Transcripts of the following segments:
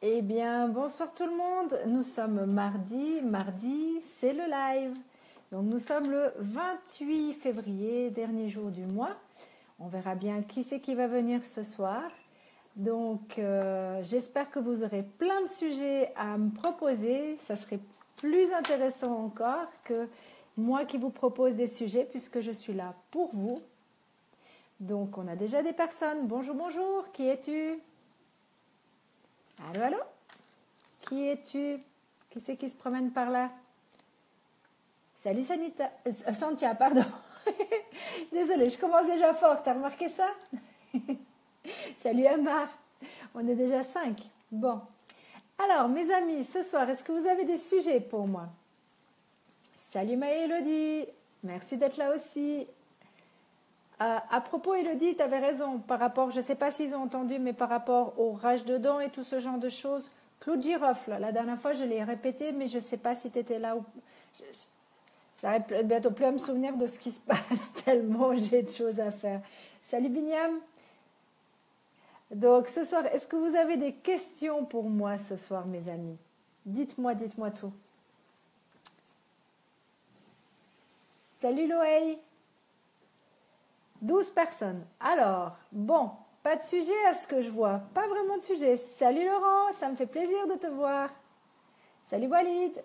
Eh bien, bonsoir tout le monde. Nous sommes mardi. Mardi, c'est le live. Donc, nous sommes le 28 février, dernier jour du mois. On verra bien qui c'est qui va venir ce soir. Donc, j'espère que vous aurez plein de sujets à me proposer. Ça serait plus intéressant encore que moi qui vous propose des sujets puisque je suis là pour vous. Donc, on a déjà des personnes. Bonjour, bonjour. Qui es-tu? Allô, allô? Qui es-tu? Qui c'est qui se promène par là? Salut Sanita, Santia, pardon. Désolée, je commence déjà fort, t'as remarqué ça? Salut Amar, on est déjà 5. Bon. Alors, mes amis, ce soir, est-ce que vous avez des sujets pour moi? Salut Maë Elodie, merci d'être là aussi. À propos, Elodie, tu avais raison par rapport, je ne sais pas s'ils ont entendu, mais par rapport au rage de dents et tout ce genre de choses. Clou de girofle, la dernière fois, je l'ai répété, mais je ne sais pas si tu étais là ou... J'arrive bientôt plus à me souvenir de ce qui se passe, tellement j'ai de choses à faire. Salut Binyam. Donc, ce soir, est-ce que vous avez des questions pour moi ce soir, mes amis? Dites-moi tout. Salut Loé. 12 personnes. Alors, bon, pas de sujet à ce que je vois. Pas vraiment de sujet. Salut Laurent, ça me fait plaisir de te voir. Salut Walid.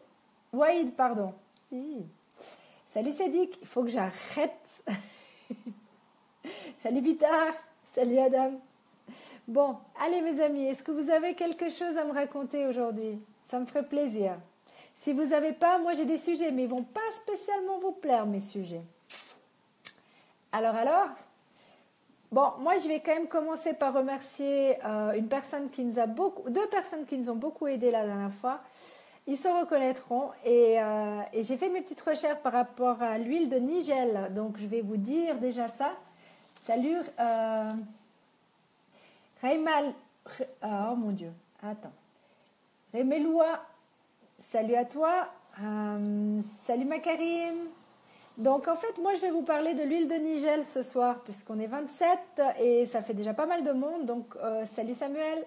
Waïd, pardon. Salut Cédric, il faut que j'arrête. Salut Bitar. Salut Adam. Bon, allez mes amis, est-ce que vous avez quelque chose à me raconter aujourd'hui? Ça me ferait plaisir. Si vous n'avez pas, moi j'ai des sujets, mais ils ne vont pas spécialement vous plaire, mes sujets. Alors, bon, moi je vais quand même commencer par remercier une personne qui nous a deux personnes qui nous ont beaucoup aidé la dernière fois. Ils se reconnaîtront et j'ai fait mes petites recherches par rapport à l'huile de Nigel. Donc je vais vous dire déjà ça. Salut Raymal. Oh mon Dieu, attends. Rémeloua, salut à toi. Salut Macarine. Donc en fait, moi je vais vous parler de l'huile de Nigel ce soir, puisqu'on est 27 et ça fait déjà pas mal de monde. Donc salut Samuel.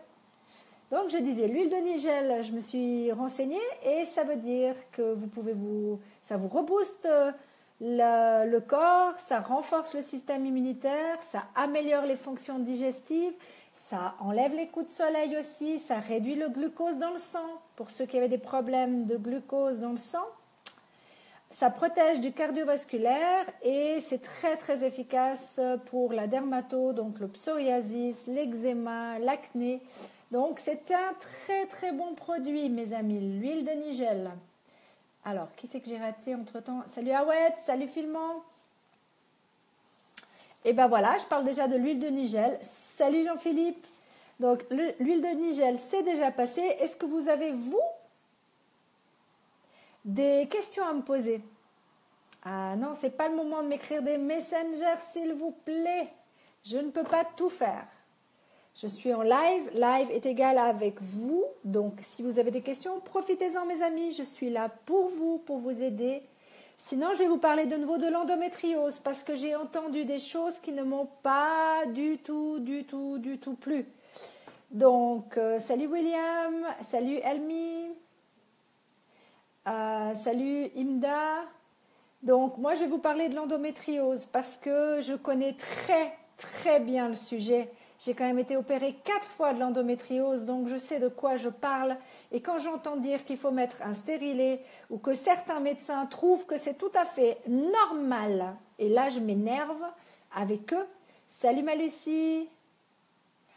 Donc je disais, l'huile de Nigel, je me suis renseignée et ça veut dire que ça vous rebooste le corps, ça renforce le système immunitaire, ça améliore les fonctions digestives, ça enlève les coups de soleil aussi, ça réduit le glucose dans le sang. Pour ceux qui avaient des problèmes de glucose dans le sang, ça protège du cardiovasculaire et c'est très très efficace pour la dermato, donc le psoriasis, l'eczéma, l'acné. Donc c'est un très très bon produit mes amis, l'huile de Nigel. Alors, qui c'est que j'ai raté entre temps? Salut Awet, salut Filmant. Et ben voilà, je parle déjà de l'huile de Nigel. Salut Jean-Philippe. Donc l'huile de Nigel, c'est déjà passé. Est-ce que vous avez, vous, des questions à me poser? Ah non, c'est pas le moment de m'écrire des messengers, s'il vous plaît. Je ne peux pas tout faire. Je suis en live. Live est égal avec vous. Donc, si vous avez des questions, profitez-en, mes amis. Je suis là pour vous aider. Sinon, je vais vous parler de nouveau de l'endométriose parce que j'ai entendu des choses qui ne m'ont pas du tout plu. Donc, salut William, salut Elmi, salut Imda. Donc, moi, je vais vous parler de l'endométriose parce que je connais très bien le sujet. J'ai quand même été opérée 4 fois de l'endométriose, donc je sais de quoi je parle. Et quand j'entends dire qu'il faut mettre un stérilet ou que certains médecins trouvent que c'est tout à fait normal, et là je m'énerve avec eux. Salut ma Lucie.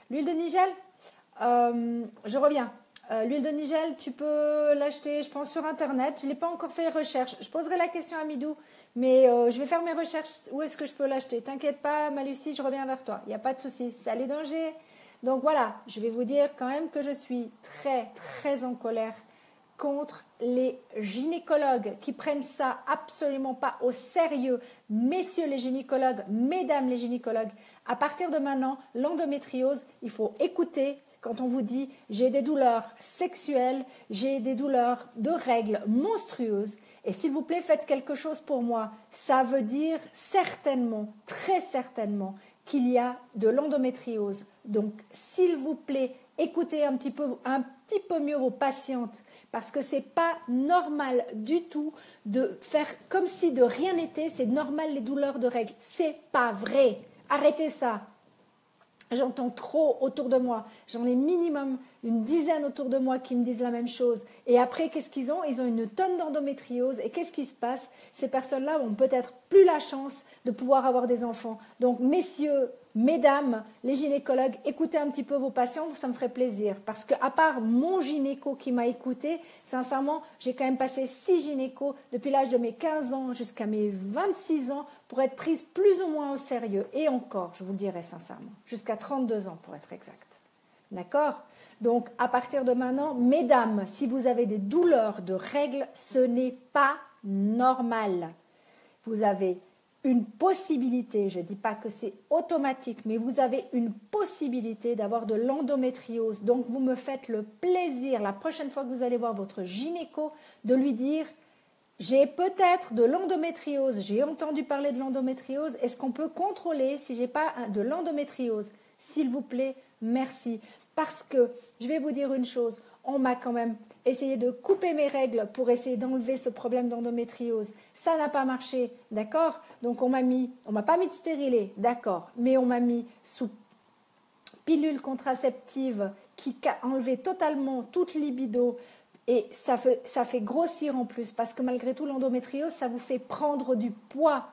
L'huile de Nigel, je reviens. L'huile de Nigel, tu peux l'acheter, je pense, sur Internet. Je n'ai pas encore fait les recherches. Je poserai la question à Midou, mais je vais faire mes recherches. Où est-ce que je peux l'acheter? T'inquiète pas, ma Lucie, je reviens vers toi. Il n'y a pas de souci. Salut danger. Donc voilà, je vais vous dire quand même que je suis très en colère contre les gynécologues qui prennent ça absolument pas au sérieux. Messieurs les gynécologues, mesdames les gynécologues, à partir de maintenant, l'endométriose, il faut écouter. Quand on vous dit j'ai des douleurs sexuelles, j'ai des douleurs de règles monstrueuses, et s'il vous plaît faites quelque chose pour moi, ça veut dire certainement, très certainement, qu'il y a de l'endométriose. Donc s'il vous plaît, écoutez un petit peu mieux vos patientes parce que c'est pas normal du tout de faire comme si de rien n'était. C'est normal les douleurs de règles. C'est pas vrai. Arrêtez ça. J'entends trop autour de moi. J'en ai minimum une dizaine autour de moi qui me disent la même chose. Et après, qu'est-ce qu'ils ont? Ils ont une tonne d'endométriose. Et qu'est-ce qui se passe? Ces personnes-là ont peut-être plus la chance de pouvoir avoir des enfants. Donc, messieurs, mesdames, les gynécologues, écoutez un petit peu vos patients, ça me ferait plaisir. Parce qu'à part mon gynéco qui m'a écouté, sincèrement, j'ai quand même passé 6 gynécos depuis l'âge de mes 15 ans jusqu'à mes 26 ans pour être prise plus ou moins au sérieux. Et encore, je vous le dirai sincèrement, jusqu'à 32 ans pour être exact. D'accord? Donc, à partir de maintenant, mesdames, si vous avez des douleurs de règles, ce n'est pas normal. Vous avez une possibilité, je ne dis pas que c'est automatique, mais vous avez une possibilité d'avoir de l'endométriose. Donc, vous me faites le plaisir, la prochaine fois que vous allez voir votre gynéco, de lui dire « J'ai peut-être de l'endométriose, j'ai entendu parler de l'endométriose, est-ce qu'on peut contrôler si je n'ai pas de l'endométriose ?» S'il vous plaît, merci. Parce que, je vais vous dire une chose, on m'a quand même essayé de couper mes règles pour essayer d'enlever ce problème d'endométriose. Ça n'a pas marché, d'accord? Donc on m'a pas mis de stérilet, d'accord, mais on m'a mis sous pilule contraceptive qui a enlevé totalement toute libido et ça fait grossir en plus parce que malgré tout l'endométriose, ça vous fait prendre du poids.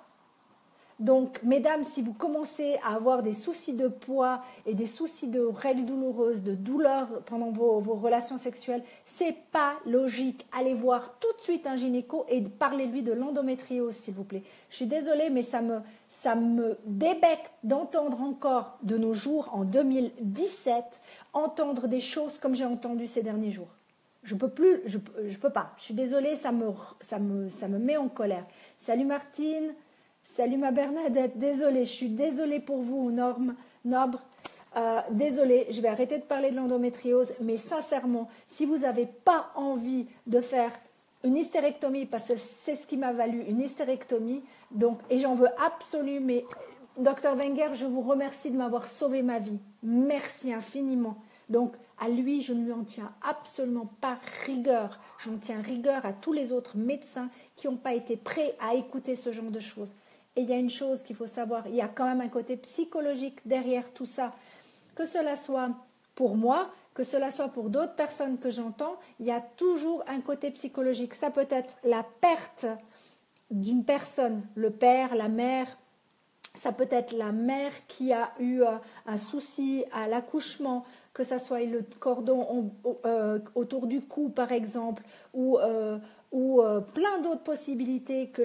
Donc, mesdames, si vous commencez à avoir des soucis de poids et des soucis de règles douloureuses, de douleurs pendant vos relations sexuelles, c'est pas logique. Allez voir tout de suite un gynéco et parlez-lui de l'endométriose, s'il vous plaît. Je suis désolée, mais ça me débecte d'entendre encore de nos jours, en 2017, entendre des choses comme j'ai entendu ces derniers jours. Je peux pas. Je suis désolée, ça me met en colère. Salut Martine. Salut ma Bernadette, désolée, je suis désolée pour vous, Nobre. Désolée, je vais arrêter de parler de l'endométriose, mais sincèrement, si vous n'avez pas envie de faire une hystérectomie, parce que c'est ce qui m'a valu une hystérectomie, donc, et j'en veux absolument, mais Dr Wenger, je vous remercie de m'avoir sauvé ma vie. Merci infiniment. Donc, à lui, je ne lui en tiens absolument pas rigueur. J'en tiens rigueur à tous les autres médecins qui n'ont pas été prêts à écouter ce genre de choses. Et il y a une chose qu'il faut savoir, il y a quand même un côté psychologique derrière tout ça. Que cela soit pour moi, que cela soit pour d'autres personnes que j'entends, il y a toujours un côté psychologique. Ça peut être la perte d'une personne, le père, la mère. Ça peut être la mère qui a eu un souci à l'accouchement, que ça soit le cordon autour du cou par exemple, ou plein d'autres possibilités que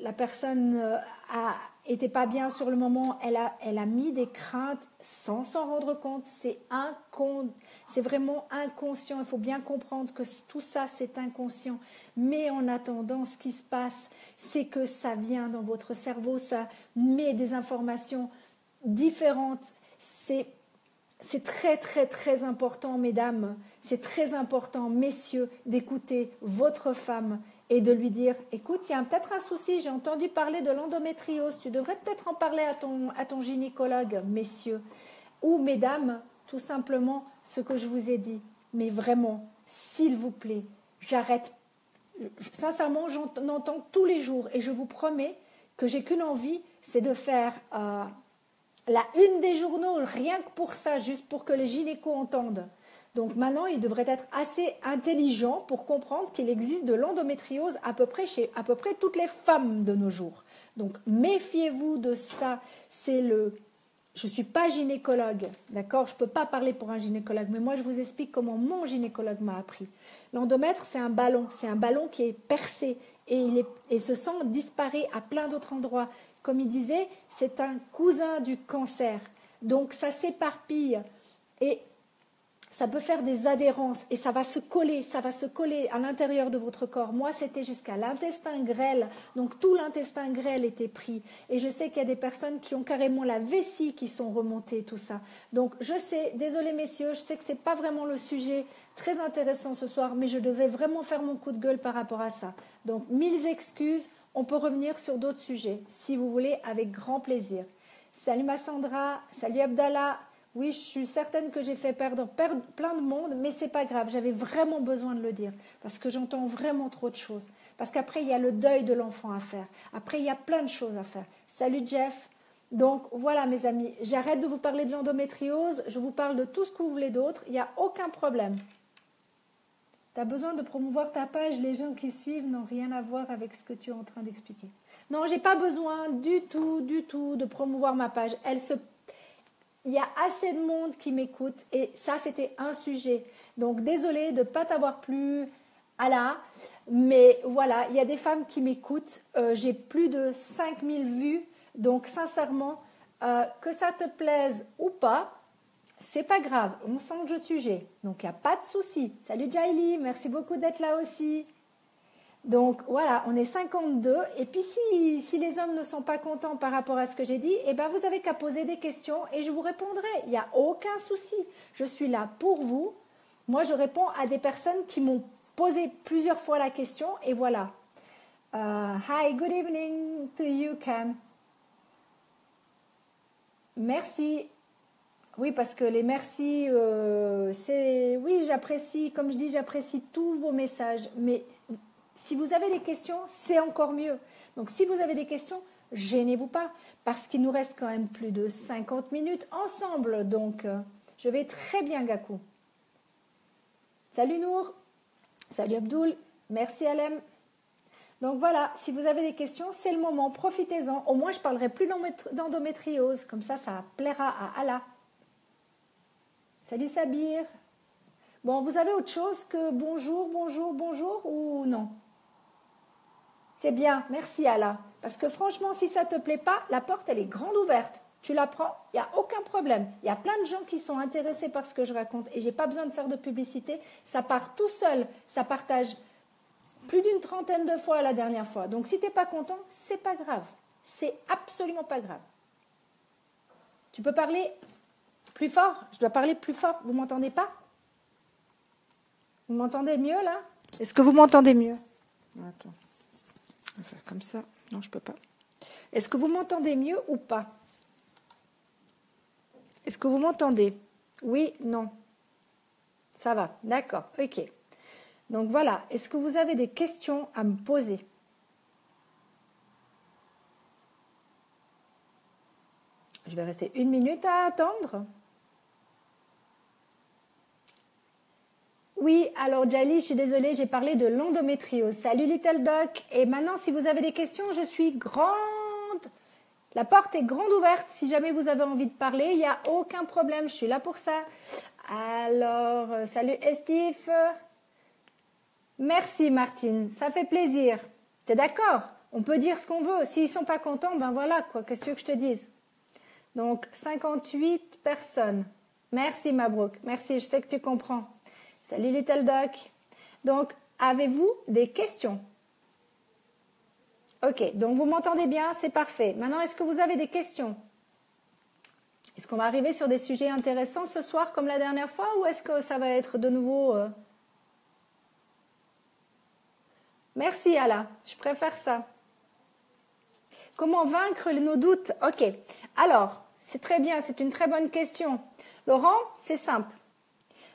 la personne était pas bien sur le moment, elle a mis des craintes sans s'en rendre compte. C'est vraiment inconscient. Il faut bien comprendre que tout ça, c'est inconscient. Mais en attendant, ce qui se passe, c'est que ça vient dans votre cerveau, ça met des informations différentes. C'est très, très, très important, mesdames, c'est très important, messieurs, d'écouter votre femme et de lui dire, écoute, il y a peut-être un souci, j'ai entendu parler de l'endométriose, tu devrais peut-être en parler à ton gynécologue, messieurs. Ou, mesdames, tout simplement, ce que je vous ai dit. Mais vraiment, s'il vous plaît, j'arrête. Sincèrement, j'en entends tous les jours et je vous promets que j'ai qu'une envie, c'est de faire la une des journaux, rien que pour ça, juste pour que les gynécos entendent. Donc maintenant, ils devraient être assez intelligents pour comprendre qu'il existe de l'endométriose à peu près chez à peu près toutes les femmes de nos jours. Donc méfiez-vous de ça. Je ne suis pas gynécologue, d'accord? Je ne peux pas parler pour un gynécologue, mais moi je vous explique comment mon gynécologue m'a appris. L'endomètre, c'est un ballon qui est percé et ce sang disparaît à plein d'autres endroits. Comme il disait, c'est un cousin du cancer. Donc ça s'éparpille et ça peut faire des adhérences et ça va se coller à l'intérieur de votre corps. Moi, c'était jusqu'à l'intestin grêle, donc tout l'intestin grêle était pris. Et je sais qu'il y a des personnes qui ont carrément la vessie qui sont remontées, tout ça. Donc je sais, désolé messieurs, je sais que ce n'est pas vraiment le sujet très intéressant ce soir, mais je devais vraiment faire mon coup de gueule par rapport à ça. Donc 1000 excuses, on peut revenir sur d'autres sujets, si vous voulez, avec grand plaisir. Salut ma Sandra, salut Abdallah. Oui, je suis certaine que j'ai fait perdre plein de monde, mais c'est pas grave. J'avais vraiment besoin de le dire parce que j'entends vraiment trop de choses. Parce qu'après, il y a le deuil de l'enfant à faire. Après, il y a plein de choses à faire. Salut Jeff. Donc voilà mes amis, j'arrête de vous parler de l'endométriose, je vous parle de tout ce que vous voulez d'autre, il n'y a aucun problème. Tu as besoin de promouvoir ta page, les gens qui suivent n'ont rien à voir avec ce que tu es en train d'expliquer. Non, j'ai pas besoin du tout de promouvoir ma page. Il y a assez de monde qui m'écoute et ça c'était un sujet. Donc désolée de ne pas t'avoir plu à là, mais voilà, il y a des femmes qui m'écoutent, j'ai plus de 5000 vues. Donc, sincèrement, que ça te plaise ou pas, c'est pas grave. On change de sujet. Donc, il n'y a pas de souci. Salut Jaili, merci beaucoup d'être là aussi. Donc, voilà, on est 52. Et puis, si les hommes ne sont pas contents par rapport à ce que j'ai dit, eh ben, vous avez qu'à poser des questions et je vous répondrai. Il n'y a aucun souci. Je suis là pour vous. Moi, je réponds à des personnes qui m'ont posé plusieurs fois la question et voilà. Hi, good evening to you, Cam. Merci. Oui, parce que les merci, c'est... Oui, j'apprécie, comme je dis, j'apprécie tous vos messages. Mais si vous avez des questions, c'est encore mieux. Donc, si vous avez des questions, gênez-vous pas. Parce qu'il nous reste quand même plus de 50 minutes ensemble. Donc, je vais très bien, Gakou. Salut Nour. Salut Abdoul. Merci Alem. Donc voilà, si vous avez des questions, c'est le moment, profitez-en. Au moins, je ne parlerai plus d'endométriose. Comme ça plaira à Allah. Salut Sabir. Bon, vous avez autre chose que bonjour ou non? C'est bien, merci Allah. Parce que franchement, si ça ne te plaît pas, la porte, elle est grande ouverte. Tu la prends, il n'y a aucun problème. Il y a plein de gens qui sont intéressés par ce que je raconte et je n'ai pas besoin de faire de publicité. Ça part tout seul, ça partage plus d'une 30aine de fois la dernière fois. Donc, si tu n'es pas content, c'est pas grave. C'est absolument pas grave. Tu peux parler plus fort? Je dois parler plus fort. Vous m'entendez pas? Vous m'entendez mieux, là? Est-ce que vous m'entendez mieux? Attends. On va faire comme ça. Non, je peux pas. Est-ce que vous m'entendez mieux ou pas? Est-ce que vous m'entendez? Oui, non. Ça va, d'accord, ok. Donc voilà, est-ce que vous avez des questions à me poser? Je vais rester 1 minute à attendre. Oui, alors Jali, je suis désolée, j'ai parlé de l'endométriose. Salut Little Doc. Et maintenant, si vous avez des questions, je suis grande. La porte est grande ouverte. Si jamais vous avez envie de parler, il n'y a aucun problème. Je suis là pour ça. Alors, salut Estif. Merci Martine, ça fait plaisir. T'es d'accord? On peut dire ce qu'on veut. S'ils ne sont pas contents, ben voilà, quoi. Qu'est-ce que tu veux que je te dise? Donc, 58 personnes. Merci Mabrouk. Merci, je sais que tu comprends. Salut Little Doc. Donc, avez-vous des questions? Ok, donc vous m'entendez bien, c'est parfait. Maintenant, est-ce que vous avez des questions? Est-ce qu'on va arriver sur des sujets intéressants ce soir comme la dernière fois ou est-ce que ça va être de nouveau... Merci Allah, je préfère ça. Comment vaincre nos doutes? Ok, alors, c'est très bien, c'est une très bonne question. Laurent, c'est simple.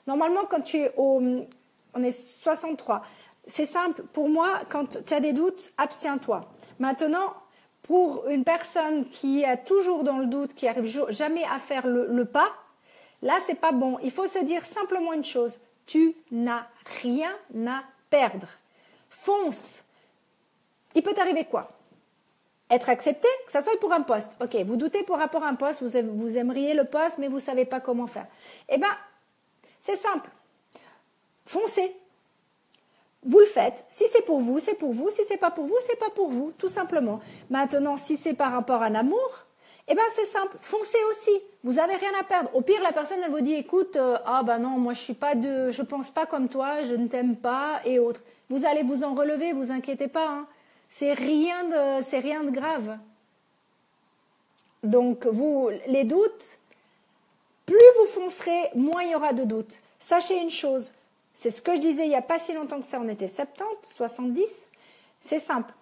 Normalement, quand tu es on est 63, c'est simple. Pour moi, quand tu as des doutes, abstiens-toi. Maintenant, pour une personne qui est toujours dans le doute, qui n'arrive jamais à faire le pas, là, c'est pas bon. Il faut se dire simplement une chose. Tu n'as rien à perdre. Fonce. Il peut t'arriver quoi? Être accepté, que ça soit pour un poste. Ok, vous doutez pour rapport à un poste, vous aimeriez le poste, mais vous ne savez pas comment faire. Eh bien, c'est simple. Foncez. Vous le faites. Si c'est pour vous, c'est pour vous. Si c'est pas pour vous, c'est pas pour vous, tout simplement. Maintenant, si c'est par rapport à un amour, eh bien, c'est simple. Foncez aussi. Vous n'avez rien à perdre. Au pire, la personne, elle vous dit, écoute, non, moi, je pense pas comme toi, je ne t'aime pas et autres. Vous allez vous en relever, vous inquiétez pas. Hein. C'est rien de grave. Donc, les doutes, plus vous foncerez, moins il y aura de doutes. Sachez une chose, c'est ce que je disais il n'y a pas si longtemps que ça, on était 70, 70, c'est simple.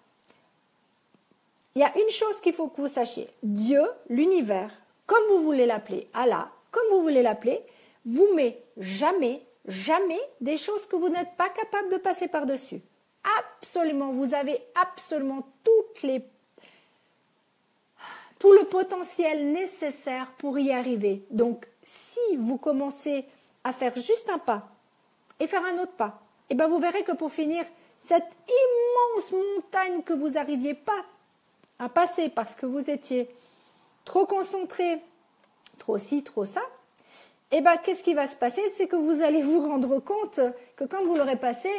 Il y a une chose qu'il faut que vous sachiez. Dieu, l'univers, comme vous voulez l'appeler, Allah, comme vous voulez l'appeler, vous met jamais, jamais des choses que vous n'êtes pas capable de passer par-dessus. Absolument, vous avez absolument tout le potentiel nécessaire pour y arriver. Donc, si vous commencez à faire juste un pas et faire un autre pas, et bien vous verrez que pour finir, cette immense montagne que vous n'arriviez pas à passer parce que vous étiez trop concentré, trop ci, trop ça, et bien qu'est-ce qui va se passer? C'est que vous allez vous rendre compte que quand vous l'aurez passé,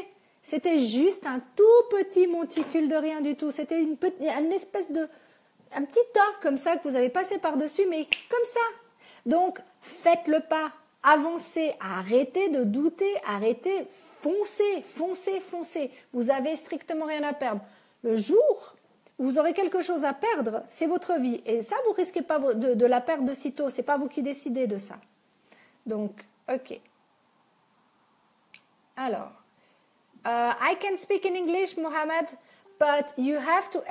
c'était juste un tout petit monticule de rien du tout. C'était une espèce de... un petit tas comme ça que vous avez passé par-dessus, mais comme ça. Donc, faites le pas, avancez, arrêtez de douter, arrêtez, foncez, foncez, foncez. Vous avez strictement rien à perdre. Le jour où vous aurez quelque chose à perdre, c'est votre vie. Et ça, vous risquez pas de la perdre de sitôt. C'est pas vous qui décidez de ça. Donc, ok. Alors, I can speak in English, Mohammed, but you have to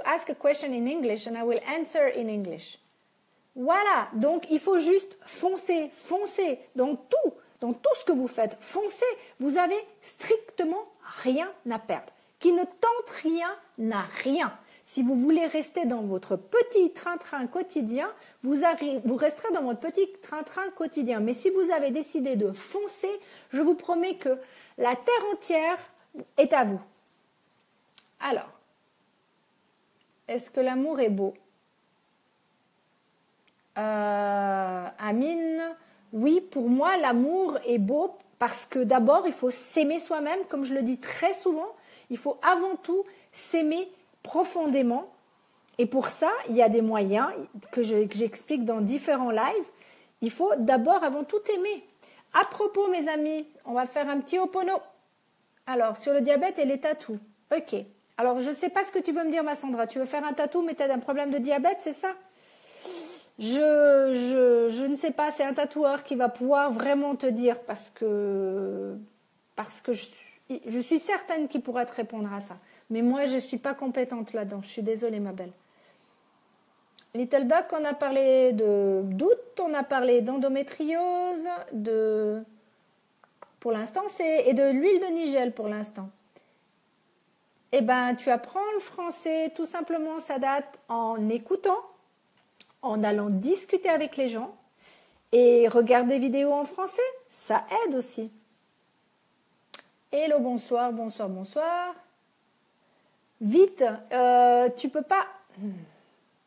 ask a question in English and I will answer in English. Voilà, donc il faut juste foncer, foncer dans tout ce que vous faites, foncez. Vous avez strictement rien à perdre. Qui ne tente rien n'a rien. Si vous voulez rester dans votre petit train-train quotidien, vous resterez dans votre petit train-train quotidien. Mais si vous avez décidé de foncer, je vous promets que la terre entière est à vous. Alors, est-ce que l'amour est beau? Amine, oui, pour moi, l'amour est beau parce que d'abord, il faut s'aimer soi-même, comme je le dis très souvent. Il faut avant tout s'aimer profondément. Et pour ça, il y a des moyens que j'explique dans différents lives. Il faut d'abord, avant tout, aimer. À propos, mes amis, on va faire un petit opono. Alors, sur le diabète et les tatous. Ok. Alors, je ne sais pas ce que tu veux me dire, ma Sandra. Tu veux faire un tatou, mais tu as un problème de diabète, c'est ça? Je ne sais pas. C'est un tatoueur qui va pouvoir vraiment te dire parce que je suis certaine qu'il pourra te répondre à ça. Mais moi, je ne suis pas compétente là-dedans. Je suis désolée, ma belle. Little Doc, on a parlé de doute, on a parlé d'endométriose, pour l'instant, et de l'huile de nigel pour l'instant. Eh bien, tu apprends le français, tout simplement, ça date en écoutant, en allant discuter avec les gens et regarder des vidéos en français. Ça aide aussi. Hello, bonsoir, bonsoir, bonsoir. Vite, tu peux pas...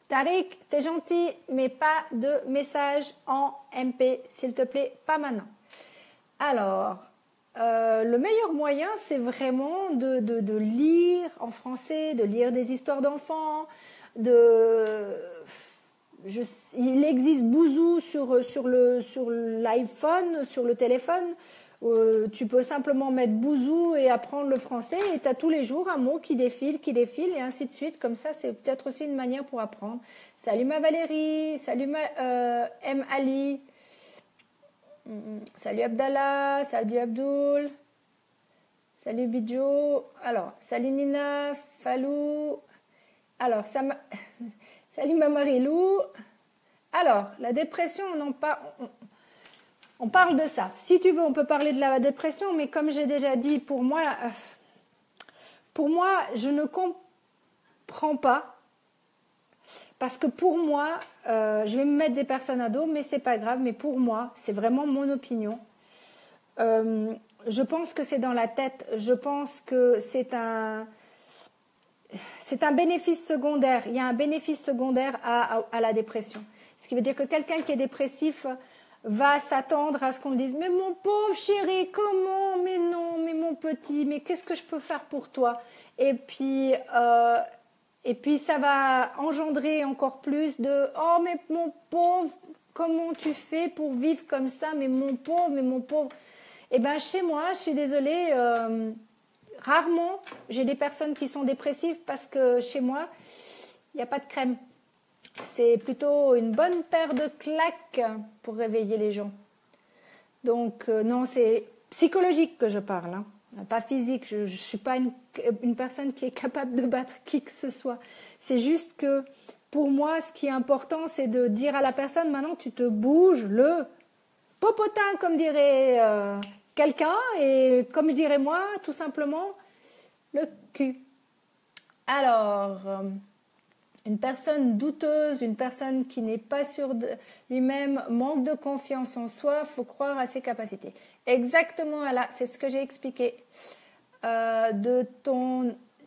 Tariq, t'es gentil, mais pas de message en MP, s'il te plaît, pas maintenant. Alors, le meilleur moyen, c'est vraiment de lire en français, de lire des histoires d'enfants, il existe Bouzou sur l'iPhone, sur le téléphone. Tu peux simplement mettre Bouzou et apprendre le français et tu as tous les jours un mot qui défile et ainsi de suite. Comme ça, c'est peut-être aussi une manière pour apprendre. Salut ma Valérie, salut M. Ali, salut Abdallah, salut Abdoul, salut Bidjo, alors salut Nina, Falou, alors salut ma Marilou. Alors, la dépression, on parle de ça. Si tu veux, on peut parler de la dépression, mais comme j'ai déjà dit, pour moi, je ne comprends pas. Parce que pour moi, je vais me mettre des personnes à dos, mais c'est pas grave. Mais pour moi, c'est vraiment mon opinion. Je pense que c'est dans la tête. Je pense que c'est un bénéfice secondaire. Il y a un bénéfice secondaire à la dépression. Ce qui veut dire que quelqu'un qui est dépressif va s'attendre à ce qu'on dise « Mais mon pauvre chéri, comment? Mais non, mais mon petit, mais qu'est-ce que je peux faire pour toi ?» Et puis ça va engendrer encore plus de « Oh, mais mon pauvre, comment tu fais pour vivre comme ça? Mais mon pauvre, mais mon pauvre. » Eh bien, chez moi, je suis désolée, rarement j'ai des personnes qui sont dépressives parce que chez moi, il n'y a pas de crème. C'est plutôt une bonne paire de claques pour réveiller les gens. Donc, non, c'est psychologique que je parle, hein, pas physique. Je ne suis pas une personne qui est capable de battre qui que ce soit. C'est juste que pour moi, ce qui est important, c'est de dire à la personne, maintenant, tu te bouges le popotin, comme dirait quelqu'un, et comme je dirais moi, tout simplement, le cul. Alors, une personne douteuse, une personne qui n'est pas sûre de lui-même, manque de confiance en soi, faut croire à ses capacités. Exactement, là, c'est ce que j'ai expliqué.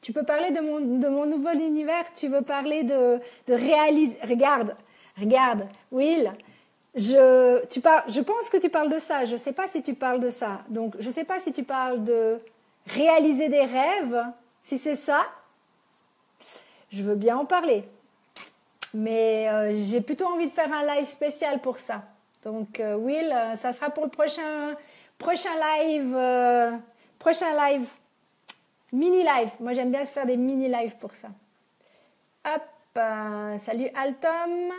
Tu peux parler de mon nouvel univers, tu veux parler de réaliser. Regarde, Will, je pense que tu parles de ça, je ne sais pas si tu parles de ça. Donc, je ne sais pas si tu parles de réaliser des rêves, si c'est ça. Je veux bien en parler. Mais j'ai plutôt envie de faire un live spécial pour ça. Donc, Will, ça sera pour le prochain live. Mini-live. Moi, j'aime bien se faire des mini-lives pour ça. Hop, salut Altom.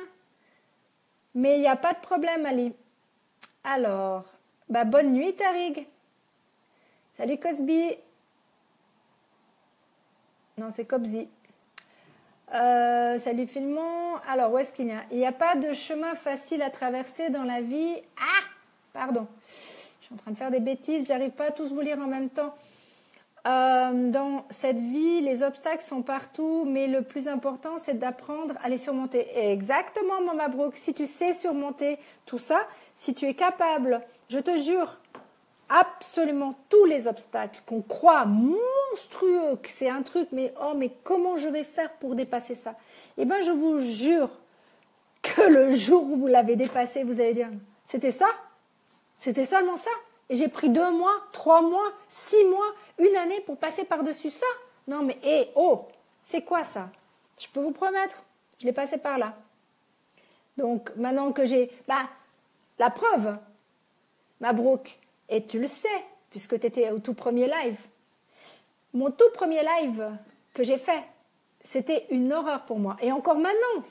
Mais il n'y a pas de problème, Ali. Alors, bonne nuit, Tarig. Salut Cosby. Non, c'est Cobzy. Salut Filmon. Alors, où est-ce qu'il y a? Il n'y a pas de chemin facile à traverser dans la vie. Ah, pardon. Je suis en train de faire des bêtises. J'arrive pas à tous vous lire en même temps. Dans cette vie, les obstacles sont partout, mais le plus important, c'est d'apprendre à les surmonter. Exactement, Mama Brooke. Si tu sais surmonter tout ça, si tu es capable, je te jure, absolument tous les obstacles qu'on croit monstrueux, que c'est un truc, mais comment je vais faire pour dépasser ça? Eh bien, je vous jure que le jour où vous l'avez dépassé, vous allez dire, c'était ça? C'était seulement ça? Et j'ai pris 2 mois, 3 mois, 6 mois, 1 année pour passer par-dessus ça? Non, mais c'est quoi ça? Je peux vous promettre, je l'ai passé par là. Donc, maintenant que j'ai la preuve, Mabrouk, et tu le sais, puisque tu étais au tout premier live. Mon tout premier live que j'ai fait, c'était une horreur pour moi. Et encore maintenant,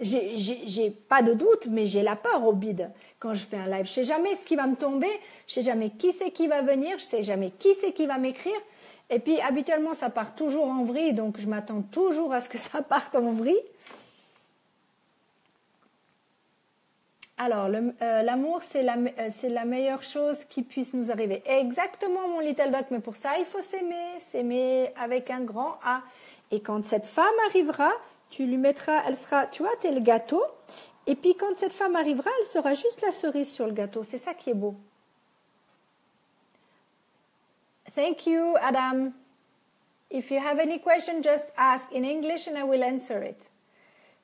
j'ai pas de doute, mais j'ai la peur au bide quand je fais un live. Je sais jamais ce qui va me tomber, je sais jamais qui c'est qui va venir, je sais jamais qui c'est qui va m'écrire. Et puis, habituellement, ça part toujours en vrille, donc je m'attends toujours à ce que ça parte en vrille. Alors, l'amour, c'est la meilleure chose qui puisse nous arriver. Exactement, mon little duck, mais pour ça, il faut s'aimer avec un grand A. Et quand cette femme arrivera, tu lui mettras, elle sera, tu vois, t'es le gâteau. Et puis, quand cette femme arrivera, elle sera juste la cerise sur le gâteau. C'est ça qui est beau. Thank you, Adam. If you have any question, just ask in English and I will answer it.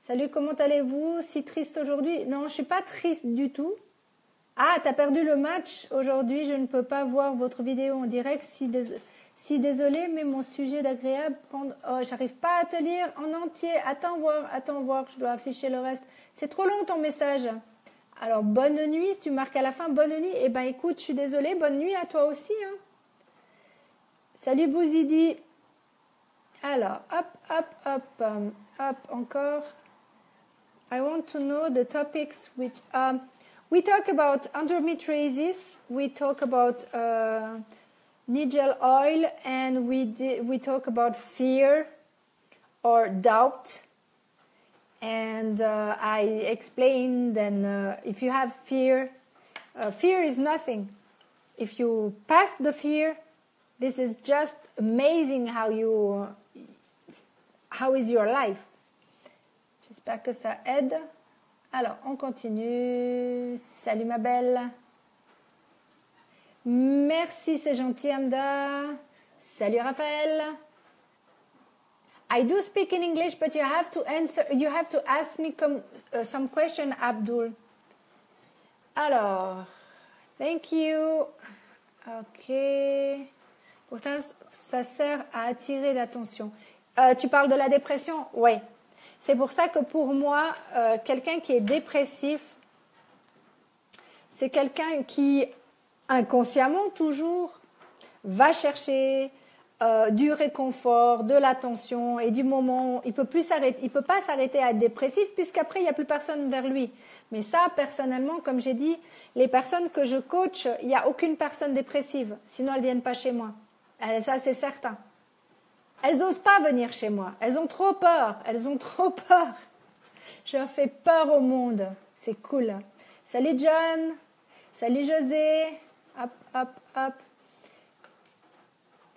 Salut, comment allez-vous? Si triste aujourd'hui? Non, je ne suis pas triste du tout. Ah, tu as perdu le match aujourd'hui, je ne peux pas voir votre vidéo en direct. Si désolé, mais mon sujet d'agréable prendre... Oh, j'arrive pas à te lire en entier. Attends voir, je dois afficher le reste. C'est trop long ton message. Alors, bonne nuit, si tu marques à la fin, bonne nuit. Eh bien, écoute, je suis désolée, bonne nuit à toi aussi. Hein. Salut Bouzidi. Alors, hop, encore... I want to know the topics which we talk about endometriosis, we talk about Nigel oil, and we talk about fear or doubt. And I explained then if you have fear, fear is nothing. If you pass the fear, this is just amazing how is your life. J'espère que ça aide. Alors, on continue. Salut ma belle. Merci, c'est gentil Amda. Salut Raphaël. I do speak in English, but you have to ask me some question, Abdul. Alors, thank you. Ok. Pourtant, ça sert à attirer l'attention. Tu parles de la dépression? Oui. C'est pour ça que pour moi, quelqu'un qui est dépressif, c'est quelqu'un qui, inconsciemment toujours, va chercher du réconfort, de l'attention et du moment. Il peut pas s'arrêter à être dépressif puisqu'après, il n'y a plus personne vers lui. Mais ça, personnellement, comme j'ai dit, les personnes que je coach, il n'y a aucune personne dépressive. Sinon, elles ne viennent pas chez moi. Ça, c'est certain. Elles n'osent pas venir chez moi. Elles ont trop peur. Je fais peur au monde. C'est cool. Salut John. Salut José. Hop, hop, hop.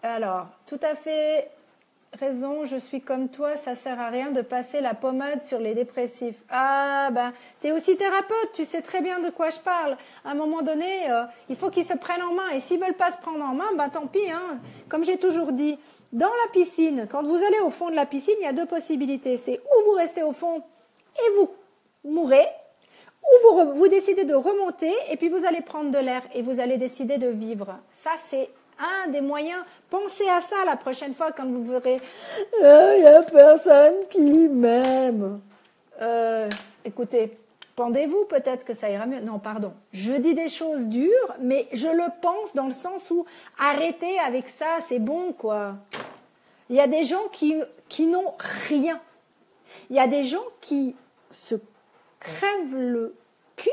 Alors, tout à fait raison, je suis comme toi, ça sert à rien de passer la pommade sur les dépressifs. Ah, ben, t'es aussi thérapeute, tu sais très bien de quoi je parle. À un moment donné, il faut qu'ils se prennent en main. Et s'ils veulent pas se prendre en main, ben tant pis, hein. Comme j'ai toujours dit, dans la piscine, quand vous allez au fond de la piscine, il y a deux possibilités. C'est ou vous restez au fond et vous mourrez, ou vous décidez de remonter et puis vous allez prendre de l'air et vous allez décider de vivre. Ça, c'est un des moyens. Pensez à ça la prochaine fois quand vous verrez « Il n'y a personne qui m'aime ». Écoutez, pendez-vous, peut-être que ça ira mieux. Non, pardon. Je dis des choses dures, mais je le pense dans le sens où arrêtez avec ça, c'est bon, quoi. Il y a des gens qui n'ont rien. Il y a des gens qui se crèvent le cul,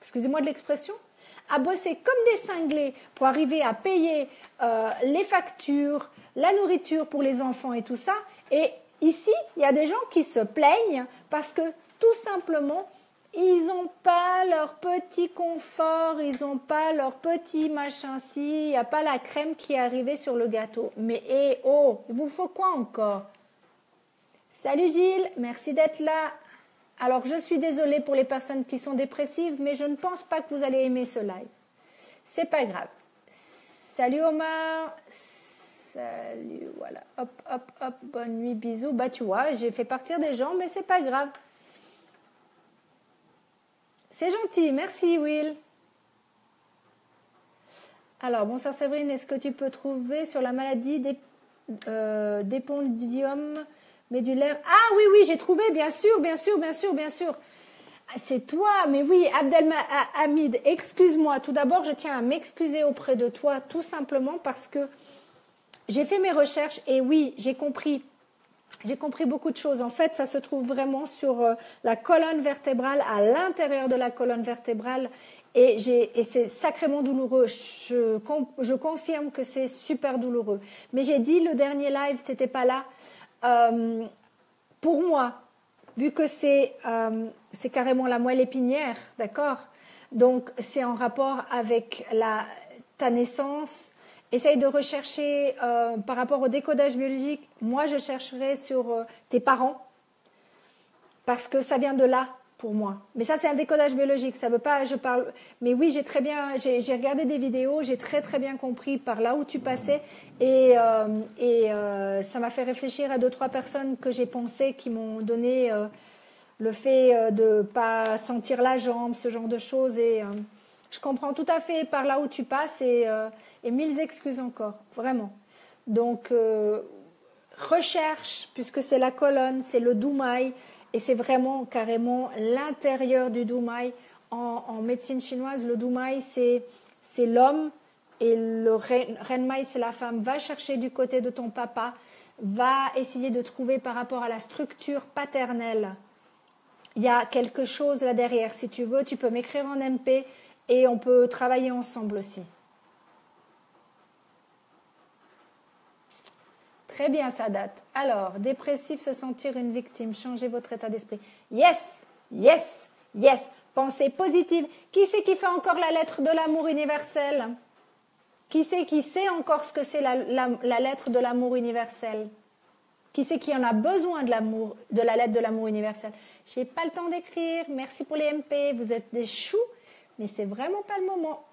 excusez-moi de l'expression, à bosser comme des cinglés pour arriver à payer les factures, la nourriture pour les enfants et tout ça. Et ici, il y a des gens qui se plaignent parce que tout simplement, ils n'ont pas leur petit confort, ils n'ont pas leur petit machin-ci, il n'y a pas la crème qui est arrivée sur le gâteau. Mais oh, il vous faut quoi encore? Salut Gilles, merci d'être là. Alors, je suis désolée pour les personnes qui sont dépressives, mais je ne pense pas que vous allez aimer ce live. C'est pas grave. Salut Omar. Salut, voilà. Hop, hop, hop. Bonne nuit, bisous. Bah, tu vois, j'ai fait partir des gens, mais c'est pas grave. C'est gentil. Merci, Will. Alors, bonsoir Séverine. Est-ce que tu peux trouver sur la maladie d'épondium médulaire? Ah oui, j'ai trouvé, bien sûr. C'est toi, mais oui, Abdelhamid, excuse-moi. Tout d'abord, je tiens à m'excuser auprès de toi, tout simplement parce que j'ai fait mes recherches et oui, j'ai compris beaucoup de choses. En fait, ça se trouve vraiment sur la colonne vertébrale, à l'intérieur de la colonne vertébrale, et c'est sacrément douloureux. Je confirme que c'est super douloureux. Mais j'ai dit le dernier live, tu n'étais pas là. Pour moi, vu que c'est carrément la moelle épinière, d'accord? Donc, c'est en rapport avec ta naissance. Essaye de rechercher par rapport au décodage biologique. Moi, je chercherai sur tes parents parce que ça vient de là pour moi. Mais ça, c'est un décodage biologique. Ça veut pas, je parle. Mais oui, j'ai regardé des vidéos, j'ai très très bien compris par là où tu passais et ça m'a fait réfléchir à 2-3 personnes que j'ai pensé qui m'ont donné le fait de pas sentir la jambe, ce genre de choses et je comprends tout à fait par là où tu passes et mille excuses encore, vraiment. Donc, recherche, puisque c'est la colonne, c'est le doumaï, et c'est vraiment carrément l'intérieur du doumaï. En médecine chinoise, le doumaï, c'est l'homme, et le renmaï, c'est la femme. Va chercher du côté de ton papa, va essayer de trouver par rapport à la structure paternelle. Il y a quelque chose là derrière. Si tu veux, tu peux m'écrire en MP, et on peut travailler ensemble aussi. Très bien, ça date. Alors, dépressif, se sentir une victime, changez votre état d'esprit. Yes. Pensée positive. Qui c'est qui fait encore la lettre de l'amour universel? Qui sait encore ce que c'est la lettre de l'amour universel? Qui c'est qui en a besoin de l'amour, de la lettre de l'amour universel? J'ai pas le temps d'écrire. Merci pour les MP. Vous êtes des choux, mais c'est vraiment pas le moment.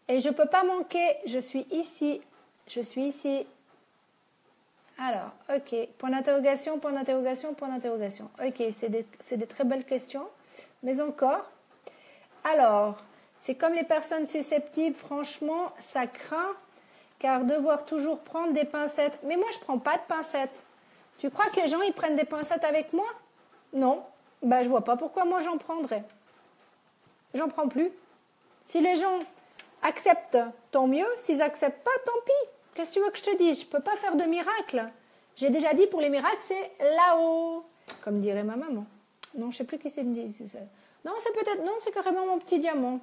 Et je peux pas manquer. Je suis ici. Alors, ok, point d'interrogation. Ok, c'est des très belles questions, mais encore. Alors, c'est comme les personnes susceptibles, franchement, ça craint, car devoir toujours prendre des pincettes. Mais moi, je ne prends pas de pincettes. Tu crois que les gens, ils prennent des pincettes avec moi? Non, ben, je vois pas pourquoi moi j'en prendrais. J'en prends plus. Si les gens acceptent, tant mieux. S'ils n'acceptent pas, tant pis. Qu'est-ce que tu veux que je te dise? Je ne peux pas faire de miracle. J'ai déjà dit, pour les miracles, c'est là-haut. Comme dirait ma maman. Non, je ne sais plus qui c'est me dit. Non, c'est carrément mon petit diamant.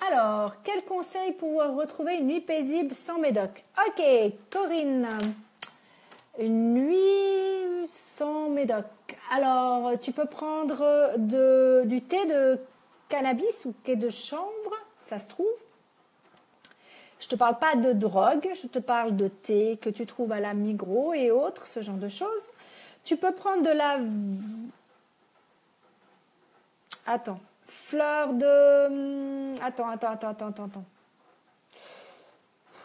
Alors, quel conseil pour retrouver une nuit paisible sans médoc? Ok, Corinne. Une nuit sans médoc. Alors, tu peux prendre du thé de cannabis ou thé de chanvre, ça se trouve. Je ne te parle pas de drogue, je te parle de thé que tu trouves à la Migros et autres, ce genre de choses. Tu peux prendre de la... Attends. Fleur de... Attends.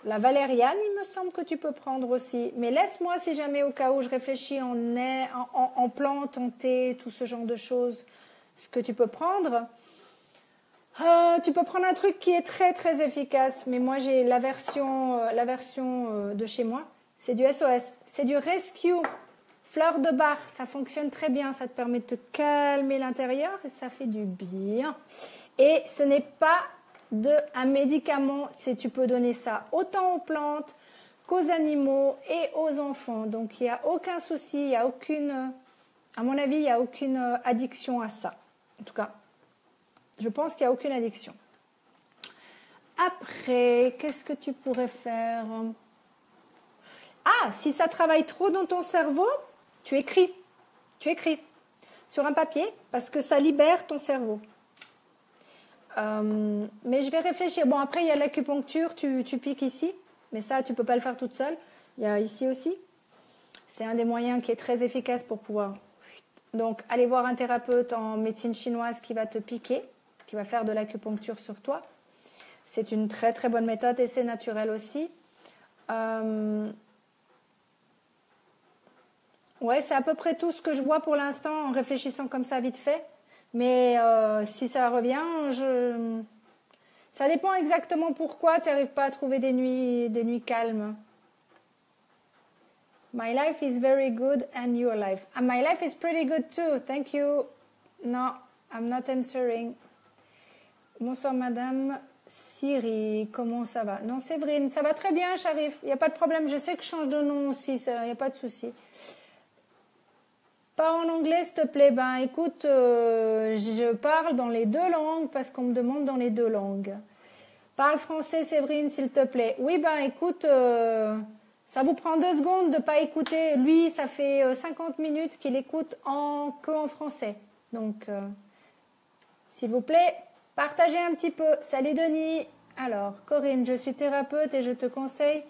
La valériane, il me semble que tu peux prendre aussi. Mais laisse-moi, si jamais au cas où je réfléchis en plantes, en thé, tout ce genre de choses, ce que tu peux prendre. Tu peux prendre un truc qui est très très efficace. Mais moi, j'ai la version de chez moi. C'est du SOS. C'est du Rescue. Fleur de bar, ça fonctionne très bien, ça te permet de te calmer l'intérieur et ça fait du bien. Et ce n'est pas un médicament, tu peux donner ça autant aux plantes qu'aux animaux et aux enfants. Donc il n'y a aucun souci, il y a aucune, à mon avis, il n'y a aucune addiction à ça. En tout cas, je pense qu'il n'y a aucune addiction. Après, qu'est-ce que tu pourrais faire? Ah, si ça travaille trop dans ton cerveau, tu écris sur un papier parce que ça libère ton cerveau. Mais je vais réfléchir. Bon, après, il y a l'acupuncture, tu piques ici, mais ça, tu ne peux pas le faire toute seule. Il y a ici aussi. C'est un des moyens qui est très efficace pour pouvoir... Donc, aller voir un thérapeute en médecine chinoise qui va te piquer, qui va faire de l'acupuncture sur toi. C'est une très, très bonne méthode et c'est naturel aussi. Ouais, c'est à peu près tout ce que je vois pour l'instant en réfléchissant comme ça vite fait. Mais si ça revient, ça dépend exactement pourquoi tu n'arrives pas à trouver des nuits calmes. My life is very good and your life. And my life is pretty good too. Thank you. No, I'm not answering. Bonsoir madame Siri, comment ça va? Non, Séverine, ça va très bien, Sharif. Il n'y a pas de problème. Je sais que je change de nom aussi, il n'y a pas de souci. Pas en anglais, s'il te plaît. Ben, écoute, je parle dans les deux langues parce qu'on me demande dans les deux langues. Parle français, Séverine, s'il te plaît. Oui, ben, écoute, ça vous prend 2 secondes de pas écouter. Lui, ça fait 50 minutes qu'il écoute que en français. Donc, s'il vous plaît, partagez un petit peu. Salut Denis. Alors, Corinne, je suis thérapeute et je te conseille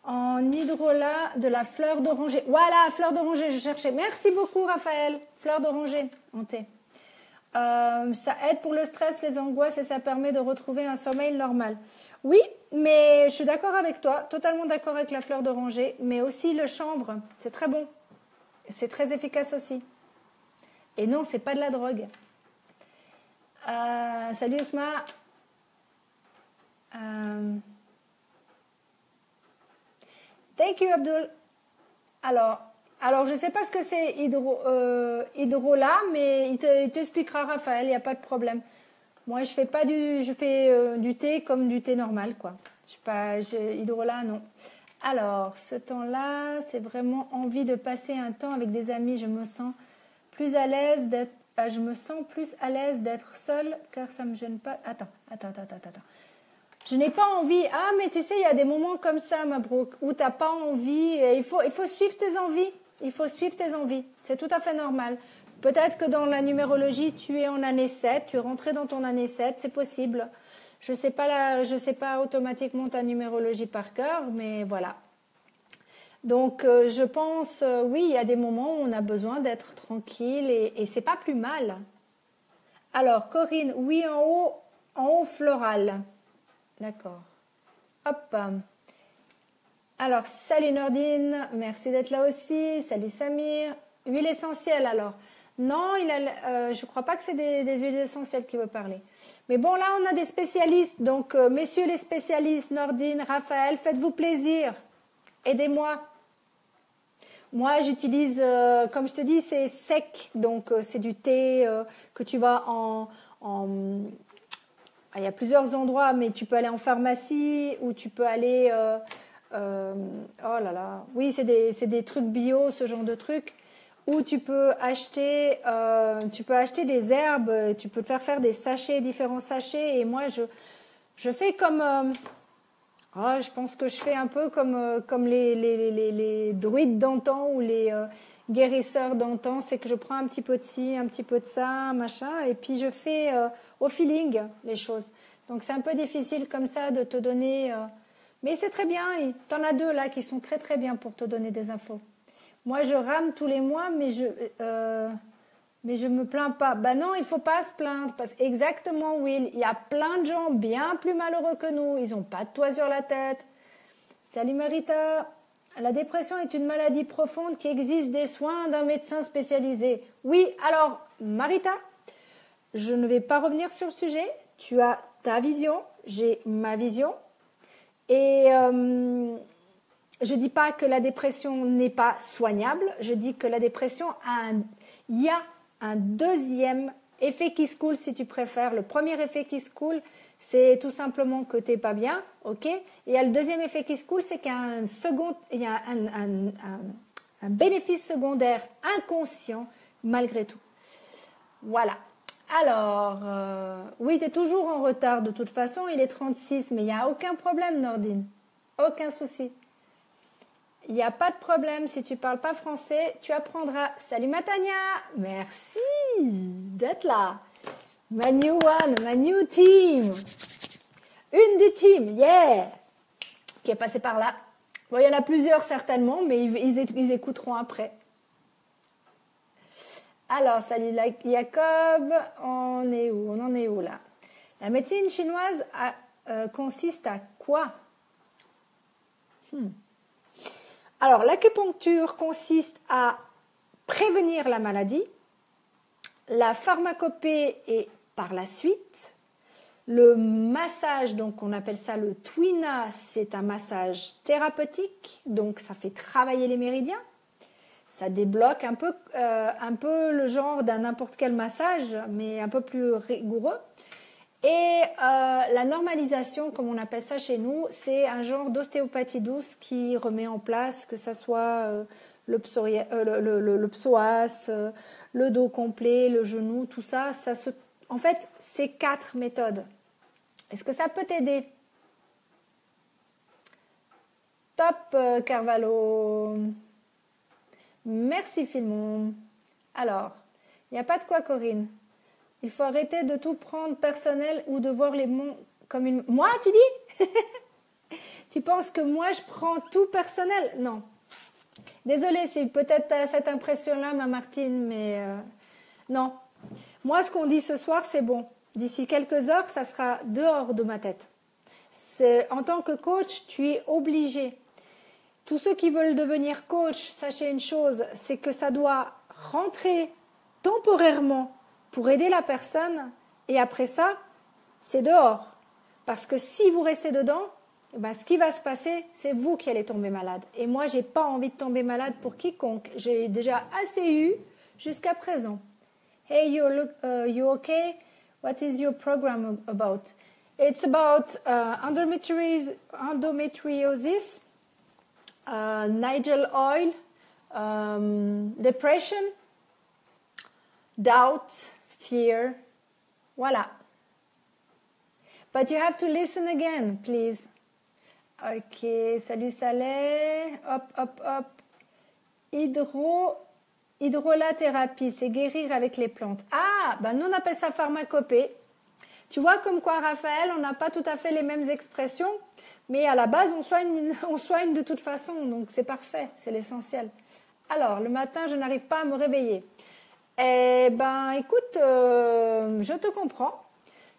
en hydrolat de la fleur d'oranger. Voilà, fleur d'oranger, je cherchais. Merci beaucoup, Raphaël. Fleur d'oranger en thé. Ça aide pour le stress, les angoisses et ça permet de retrouver un sommeil normal. Oui, mais je suis d'accord avec toi, totalement d'accord avec la fleur d'oranger, mais aussi le chanvre, c'est très bon. C'est très efficace aussi. Et non, c'est pas de la drogue. Salut Esma. Thank you, Abdul. Alors je ne sais pas ce que c'est hydrolat, mais il t'expliquera, Raphaël, il n'y a pas de problème. Moi, je fais du thé comme du thé normal, quoi. Hydrolat, non. Alors, ce temps-là, c'est vraiment envie de passer un temps avec des amis. Je me sens plus à l'aise d'être seule, car ça ne me gêne pas. Attends. Je n'ai pas envie. Ah, mais tu sais, il y a des moments comme ça, Mabrouk, où tu n'as pas envie. Il faut suivre tes envies. Il faut suivre tes envies. C'est tout à fait normal. Peut-être que dans la numérologie, tu es en année 7, tu es rentré dans ton année 7, c'est possible. Je sais pas automatiquement ta numérologie par cœur, mais voilà. Donc, je pense, oui, il y a des moments où on a besoin d'être tranquille et c'est pas plus mal. Alors, Corinne, oui, en haut floral. D'accord. Hop. Alors, salut Nordine, merci d'être là aussi. Salut Samir. Huile essentielle alors. Non, je ne crois pas que c'est des huiles essentielles qu'il veut parler. Mais bon, là, on a des spécialistes. Donc, messieurs les spécialistes, Nordine, Raphaël, faites-vous plaisir. Aidez-moi. Moi, j'utilise, comme je te dis, c'est sec. Donc, c'est du thé que tu vas il y a plusieurs endroits, mais tu peux aller en pharmacie ou tu peux aller... oh là là. Oui, c'est des trucs bio, ce genre de trucs. Ou tu peux acheter des herbes, tu peux te faire des sachets, différents sachets. Et moi, je fais comme Ah, je pense que je fais un peu comme les druides d'antan ou les guérisseurs d'antan, c'est que je prends un petit peu de ci, un petit peu de ça, machin, et puis je fais au feeling les choses. Donc c'est un peu difficile comme ça de te donner... mais c'est très bien, t'en as deux là qui sont très très bien pour te donner des infos. Moi je rame tous les mois, mais je me plains pas. Ben non, il faut pas se plaindre. Parce exactement, Will, il y a plein de gens bien plus malheureux que nous. Ils n'ont pas de toit sur la tête. Salut Marita. La dépression est une maladie profonde qui exige des soins d'un médecin spécialisé. Oui, alors, Marita, je ne vais pas revenir sur le sujet. Tu as ta vision, j'ai ma vision. Et je dis pas que la dépression n'est pas soignable. Je dis que la dépression il y a un deuxième effet qui se coule, si tu préfères. Le premier effet qui se coule, c'est tout simplement que tu n'es pas bien, ok? Et il y a le deuxième effet qui se coule, c'est qu'il y a un bénéfice secondaire inconscient malgré tout. Voilà. Alors, oui, tu es toujours en retard de toute façon, il est 36, mais il n'y a aucun problème, Nordine. Aucun souci. Il n'y a pas de problème, si tu ne parles pas français, tu apprendras. Salut Matania, merci d'être là. Ma new one, ma new team. Une du team, yeah, qui est passée par là. Bon, il y en a plusieurs certainement, mais ils écouteront après. Alors, salut Jacob, on est où? On en est où là? La médecine chinoise consiste à quoi? Alors, l'acupuncture consiste à prévenir la maladie. La pharmacopée est par la suite. Le massage, donc on appelle ça le Twina, c'est un massage thérapeutique, donc ça fait travailler les méridiens. Ça débloque un peu le genre d'un n'importe quel massage, mais un peu plus rigoureux. Et la normalisation, comme on appelle ça chez nous, c'est un genre d'ostéopathie douce qui remet en place, que ça soit le psoas, le dos complet, le genou, tout ça. En fait, c'est 4 méthodes. Est-ce que ça peut t'aider? Top, Carvalho. Merci, Philmon. Alors, il n'y a pas de quoi, Corinne. Il faut arrêter de tout prendre personnel ou de voir les mots comme une... Moi, tu dis? Tu penses que moi, je prends tout personnel? Non. Désolée, c'est peut-être cette impression-là, ma Martine, mais non. Moi, ce qu'on dit ce soir, c'est bon. D'ici quelques heures, ça sera dehors de ma tête. En tant que coach, tu es obligé. Tous ceux qui veulent devenir coach, sachez une chose, c'est que ça doit rentrer temporairement pour aider la personne, et après ça, c'est dehors. Parce que si vous restez dedans, ben, ce qui va se passer, c'est vous qui allez tomber malade. Et moi, j'ai pas envie de tomber malade pour quiconque. J'ai déjà assez eu jusqu'à présent. Hey, you okay? What is your program about? It's about endometriosis, Nigel oil, depression, doubt, fear. Voilà. But you have to listen again, please. Ok, salut Saleh. Hop, hop, hop. Hydrolathérapie, c'est guérir avec les plantes. Ah, ben nous on appelle ça pharmacopée. Tu vois comme quoi, Raphaël, on n'a pas tout à fait les mêmes expressions, mais à la base, on soigne de toute façon, donc c'est parfait, c'est l'essentiel. Alors, le matin, je n'arrive pas à me réveiller. Eh ben, écoute, je te comprends.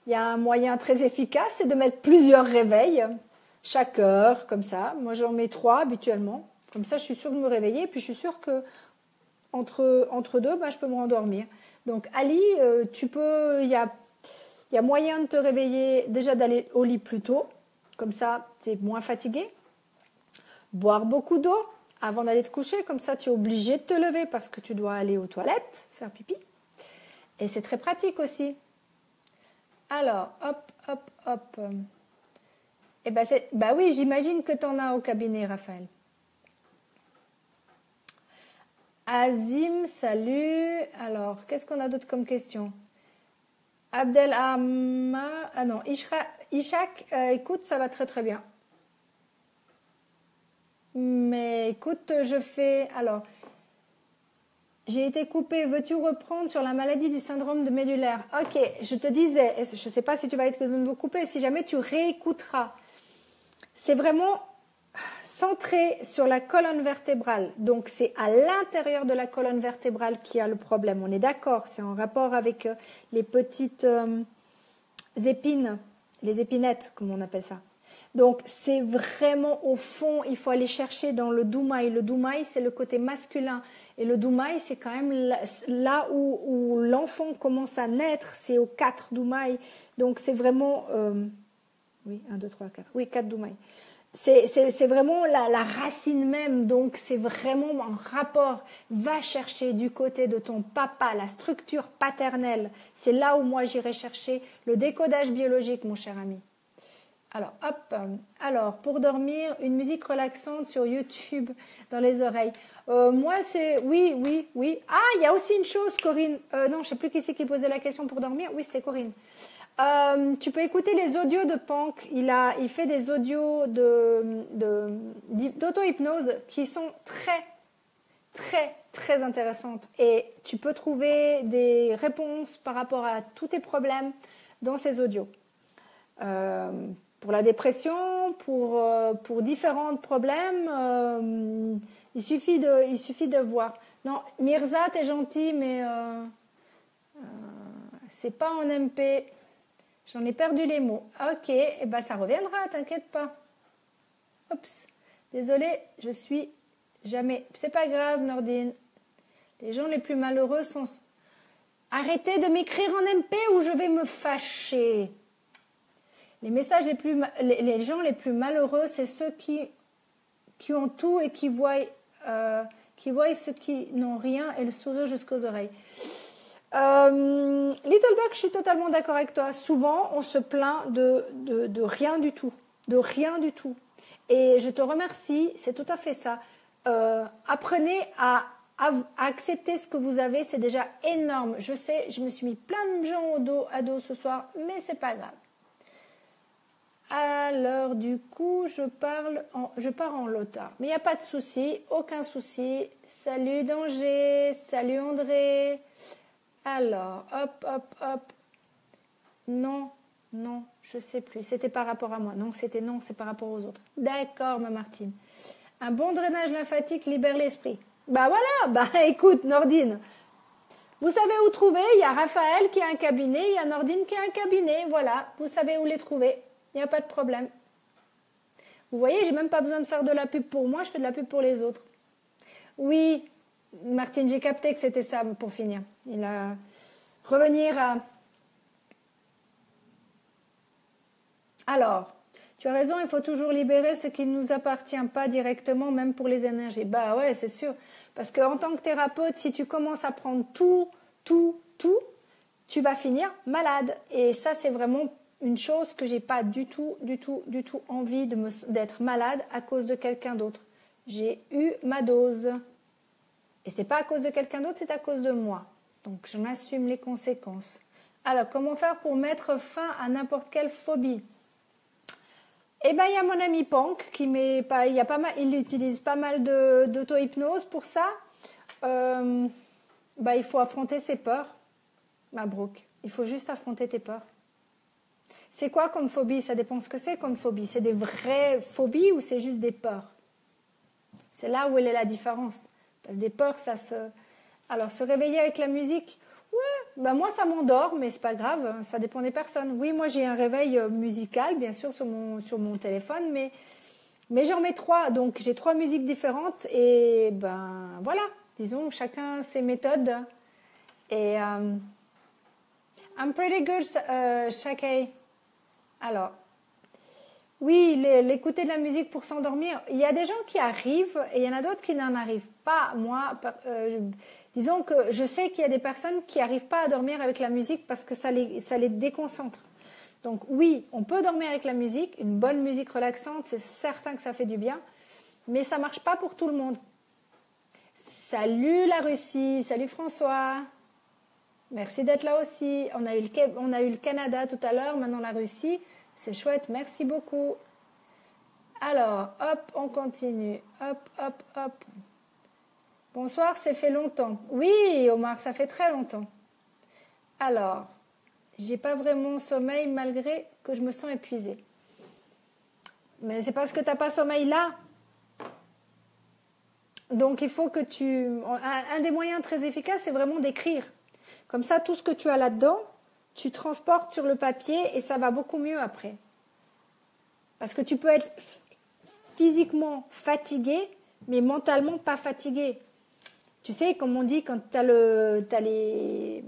Il y a un moyen très efficace, c'est de mettre plusieurs réveils, chaque heure, comme ça. Moi, j'en mets 3 habituellement. Comme ça, je suis sûre de me réveiller, et puis je suis sûre que entre deux, ben, je peux me rendormir. Donc, Ali, il y a moyen de te réveiller, déjà d'aller au lit plus tôt, comme ça, tu es moins fatigué. Boire beaucoup d'eau avant d'aller te coucher, comme ça, tu es obligé de te lever parce que tu dois aller aux toilettes, faire pipi. Et c'est très pratique aussi. Alors, hop, hop, hop. Eh ben, oui, j'imagine que tu en as au cabinet, Raphaël. Azim, salut. Alors, qu'est-ce qu'on a d'autre comme question? Abdelhamma, ah non, Ishak, écoute, ça va très très bien. Mais écoute, je fais... Alors, j'ai été coupée. Veux-tu reprendre sur la maladie du syndrome de médulaire? Ok, je te disais, je ne sais pas si tu vas être de nouveau coupée, si jamais tu réécouteras. C'est vraiment centré sur la colonne vertébrale. Donc, c'est à l'intérieur de la colonne vertébrale qu'il y a le problème. On est d'accord, c'est en rapport avec les petites épines, les épinettes, comme on appelle ça. Donc, c'est vraiment au fond, il faut aller chercher dans le doumaï. Le doumaï, c'est le côté masculin. Et le doumaï, c'est quand même là où l'enfant commence à naître. C'est au 4 doumaï. Donc, c'est vraiment... oui, 1, 2, 3, 4. Oui, 4 doumaï. C'est vraiment la racine même. Donc, c'est vraiment en rapport. Va chercher du côté de ton papa, la structure paternelle. C'est là où moi, j'irai chercher le décodage biologique, mon cher ami. Alors, hop. Alors, pour dormir, une musique relaxante sur YouTube dans les oreilles. Moi, c'est... Oui, oui. Ah, il y a aussi une chose, Corinne. Non, je ne sais plus qui c'est qui posait la question pour dormir. Oui, c'était Corinne. Tu peux écouter les audios de Pank. Il fait des audios d'auto-hypnose qui sont très, très, très intéressantes. Et tu peux trouver des réponses par rapport à tous tes problèmes dans ces audios. Pour la dépression, pour différents problèmes, il suffit de voir. Non, Mirza, t'es gentil, mais c'est pas en MP. J'en ai perdu les mots. Ok, et ben ça reviendra, t'inquiète pas. Oups, désolée, je suis jamais. C'est pas grave, Nordine. Les gens les plus malheureux sont... Arrêtez de m'écrire en MP ou je vais me fâcher. Les gens les plus malheureux, c'est ceux qui ont tout et qui voient ceux qui n'ont rien et le sourire jusqu'aux oreilles. Little Dog, je suis totalement d'accord avec toi. Souvent, on se plaint de rien du tout. De rien du tout. Et je te remercie, c'est tout à fait ça. Apprenez à accepter ce que vous avez, c'est déjà énorme. Je sais, je me suis mis plein de gens à dos ce soir, mais c'est pas grave. Alors, du coup, je pars en lotard. Mais il n'y a pas de souci, aucun souci. Salut Danger, salut André. Alors, hop. Non, je sais plus. C'était par rapport à moi. Non, c'est par rapport aux autres. D'accord, ma Martine. Un bon drainage lymphatique libère l'esprit. Bah voilà, bah écoute, Nordine. Vous savez où trouver. Il y a Raphaël qui a un cabinet, il y a Nordine qui a un cabinet. Voilà, vous savez où les trouver. Il n'y a pas de problème. Vous voyez, j'ai même pas besoin de faire de la pub pour moi, je fais de la pub pour les autres. Oui, Martine, j'ai capté que c'était ça pour finir. Il a revenir à... Alors, tu as raison, il faut toujours libérer ce qui ne nous appartient pas directement, même pour les énergies. Bah ouais, c'est sûr. Parce qu'en tant que thérapeute, si tu commences à prendre tout, tu vas finir malade. Et ça, c'est vraiment une chose que j'ai pas du tout envie d'être malade à cause de quelqu'un d'autre. J'ai eu ma dose. Et c'est pas à cause de quelqu'un d'autre, c'est à cause de moi. Donc, j'en assume les conséquences. Alors, comment faire pour mettre fin à n'importe quelle phobie? Eh ben, il y a mon ami Pank qui il utilise pas mal d'auto-hypnose pour ça. Il faut affronter ses peurs. Mabrouk, il faut juste affronter tes peurs. C'est quoi comme phobie? Ça dépend ce que c'est comme phobie. C'est des vraies phobies ou c'est juste des peurs? C'est là où elle est la différence. Parce que des peurs, Alors, se réveiller avec la musique, ouais, moi ça m'endort, mais c'est pas grave, ça dépend des personnes. Oui, moi j'ai un réveil musical, bien sûr, sur mon téléphone, mais j'en mets 3, donc j'ai 3 musiques différentes, et voilà, disons, chacun ses méthodes. Et I'm pretty good, Shakay. Alors, oui, l'écouter de la musique pour s'endormir. Il y a des gens qui arrivent et il y en a d'autres qui n'en arrivent pas. Moi, disons que je sais qu'il y a des personnes qui n'arrivent pas à dormir avec la musique parce que ça les déconcentre. Donc oui, on peut dormir avec la musique. Une bonne musique relaxante, c'est certain que ça fait du bien. Mais ça ne marche pas pour tout le monde. Salut la Russie, salut François. Merci d'être là aussi. On a eu le Canada tout à l'heure, maintenant la Russie. C'est chouette, merci beaucoup. Alors, hop, on continue. Hop, hop, hop. Bonsoir, ça fait longtemps. Oui, Omar, ça fait très longtemps. Alors, j'ai pas vraiment sommeil malgré que je me sens épuisée. Mais c'est parce que t'as pas sommeil là. Donc, il faut que tu... Un des moyens très efficaces, c'est vraiment d'écrire. Comme ça, tout ce que tu as là-dedans, tu transportes sur le papier et ça va beaucoup mieux après. Parce que tu peux être physiquement fatigué, mais mentalement pas fatigué. Tu sais, comme on dit, quand t'as les...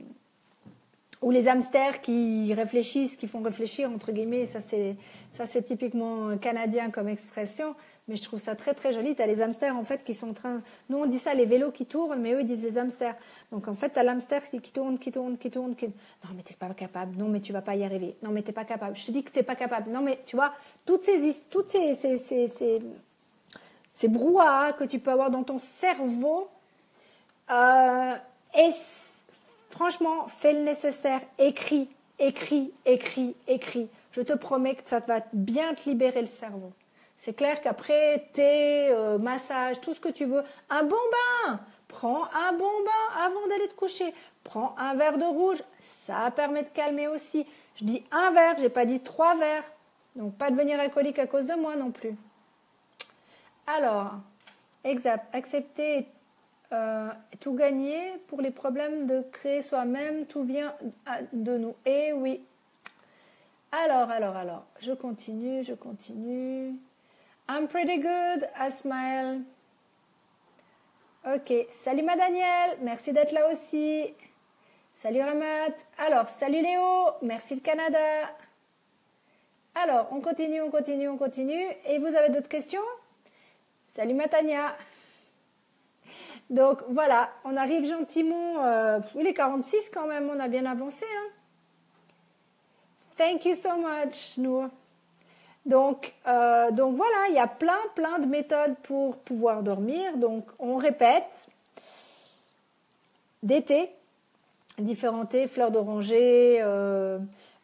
Ou les hamsters qui réfléchissent, qui font réfléchir, entre guillemets, ça c'est typiquement canadien comme expression, mais je trouve ça très très joli. Tu as les hamsters en fait qui sont en train... Nous on dit ça les vélos qui tournent, mais eux ils disent les hamsters. Donc en fait tu as l'hamster qui tourne. Non mais t'es pas capable, non mais tu vas pas y arriver, non mais t'es pas capable, je te dis que t'es pas capable, non mais tu vois, toutes ces brouhahas que tu peux avoir dans ton cerveau, et franchement, fais le nécessaire, écris. Je te promets que ça va bien te libérer le cerveau. C'est clair qu'après, thé, massage, tout ce que tu veux, un bon bain, prends un bon bain avant d'aller te coucher. Prends un verre de rouge, ça permet de calmer aussi. Je dis un verre, j'ai pas dit 3 verres. Donc pas devenir alcoolique à cause de moi non plus. Alors, accepter tout gagner pour les problèmes de créer soi-même, tout vient de nous. Eh oui. Alors, je continue. I'm pretty good, I smile. Ok, salut ma Danielle, merci d'être là aussi. Salut Ramat. Alors, salut Léo, merci le Canada. Alors, on continue. Et vous avez d'autres questions? Salut Matania. Donc voilà, on arrive gentiment. Il est 46 quand même, on a bien avancé. Hein. Thank you so much, Nour. Donc voilà, il y a plein de méthodes pour pouvoir dormir. Donc on répète. Des thés, différents thés, fleurs d'oranger.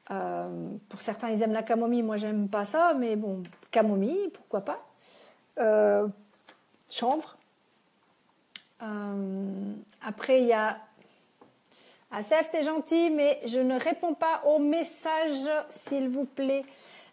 Pour certains, ils aiment la camomille. Moi, j'aime pas ça, mais bon, camomille, pourquoi pas. Chanvre. Après, il y a Asef, t'es gentil, mais je ne réponds pas aux messages, s'il vous plaît.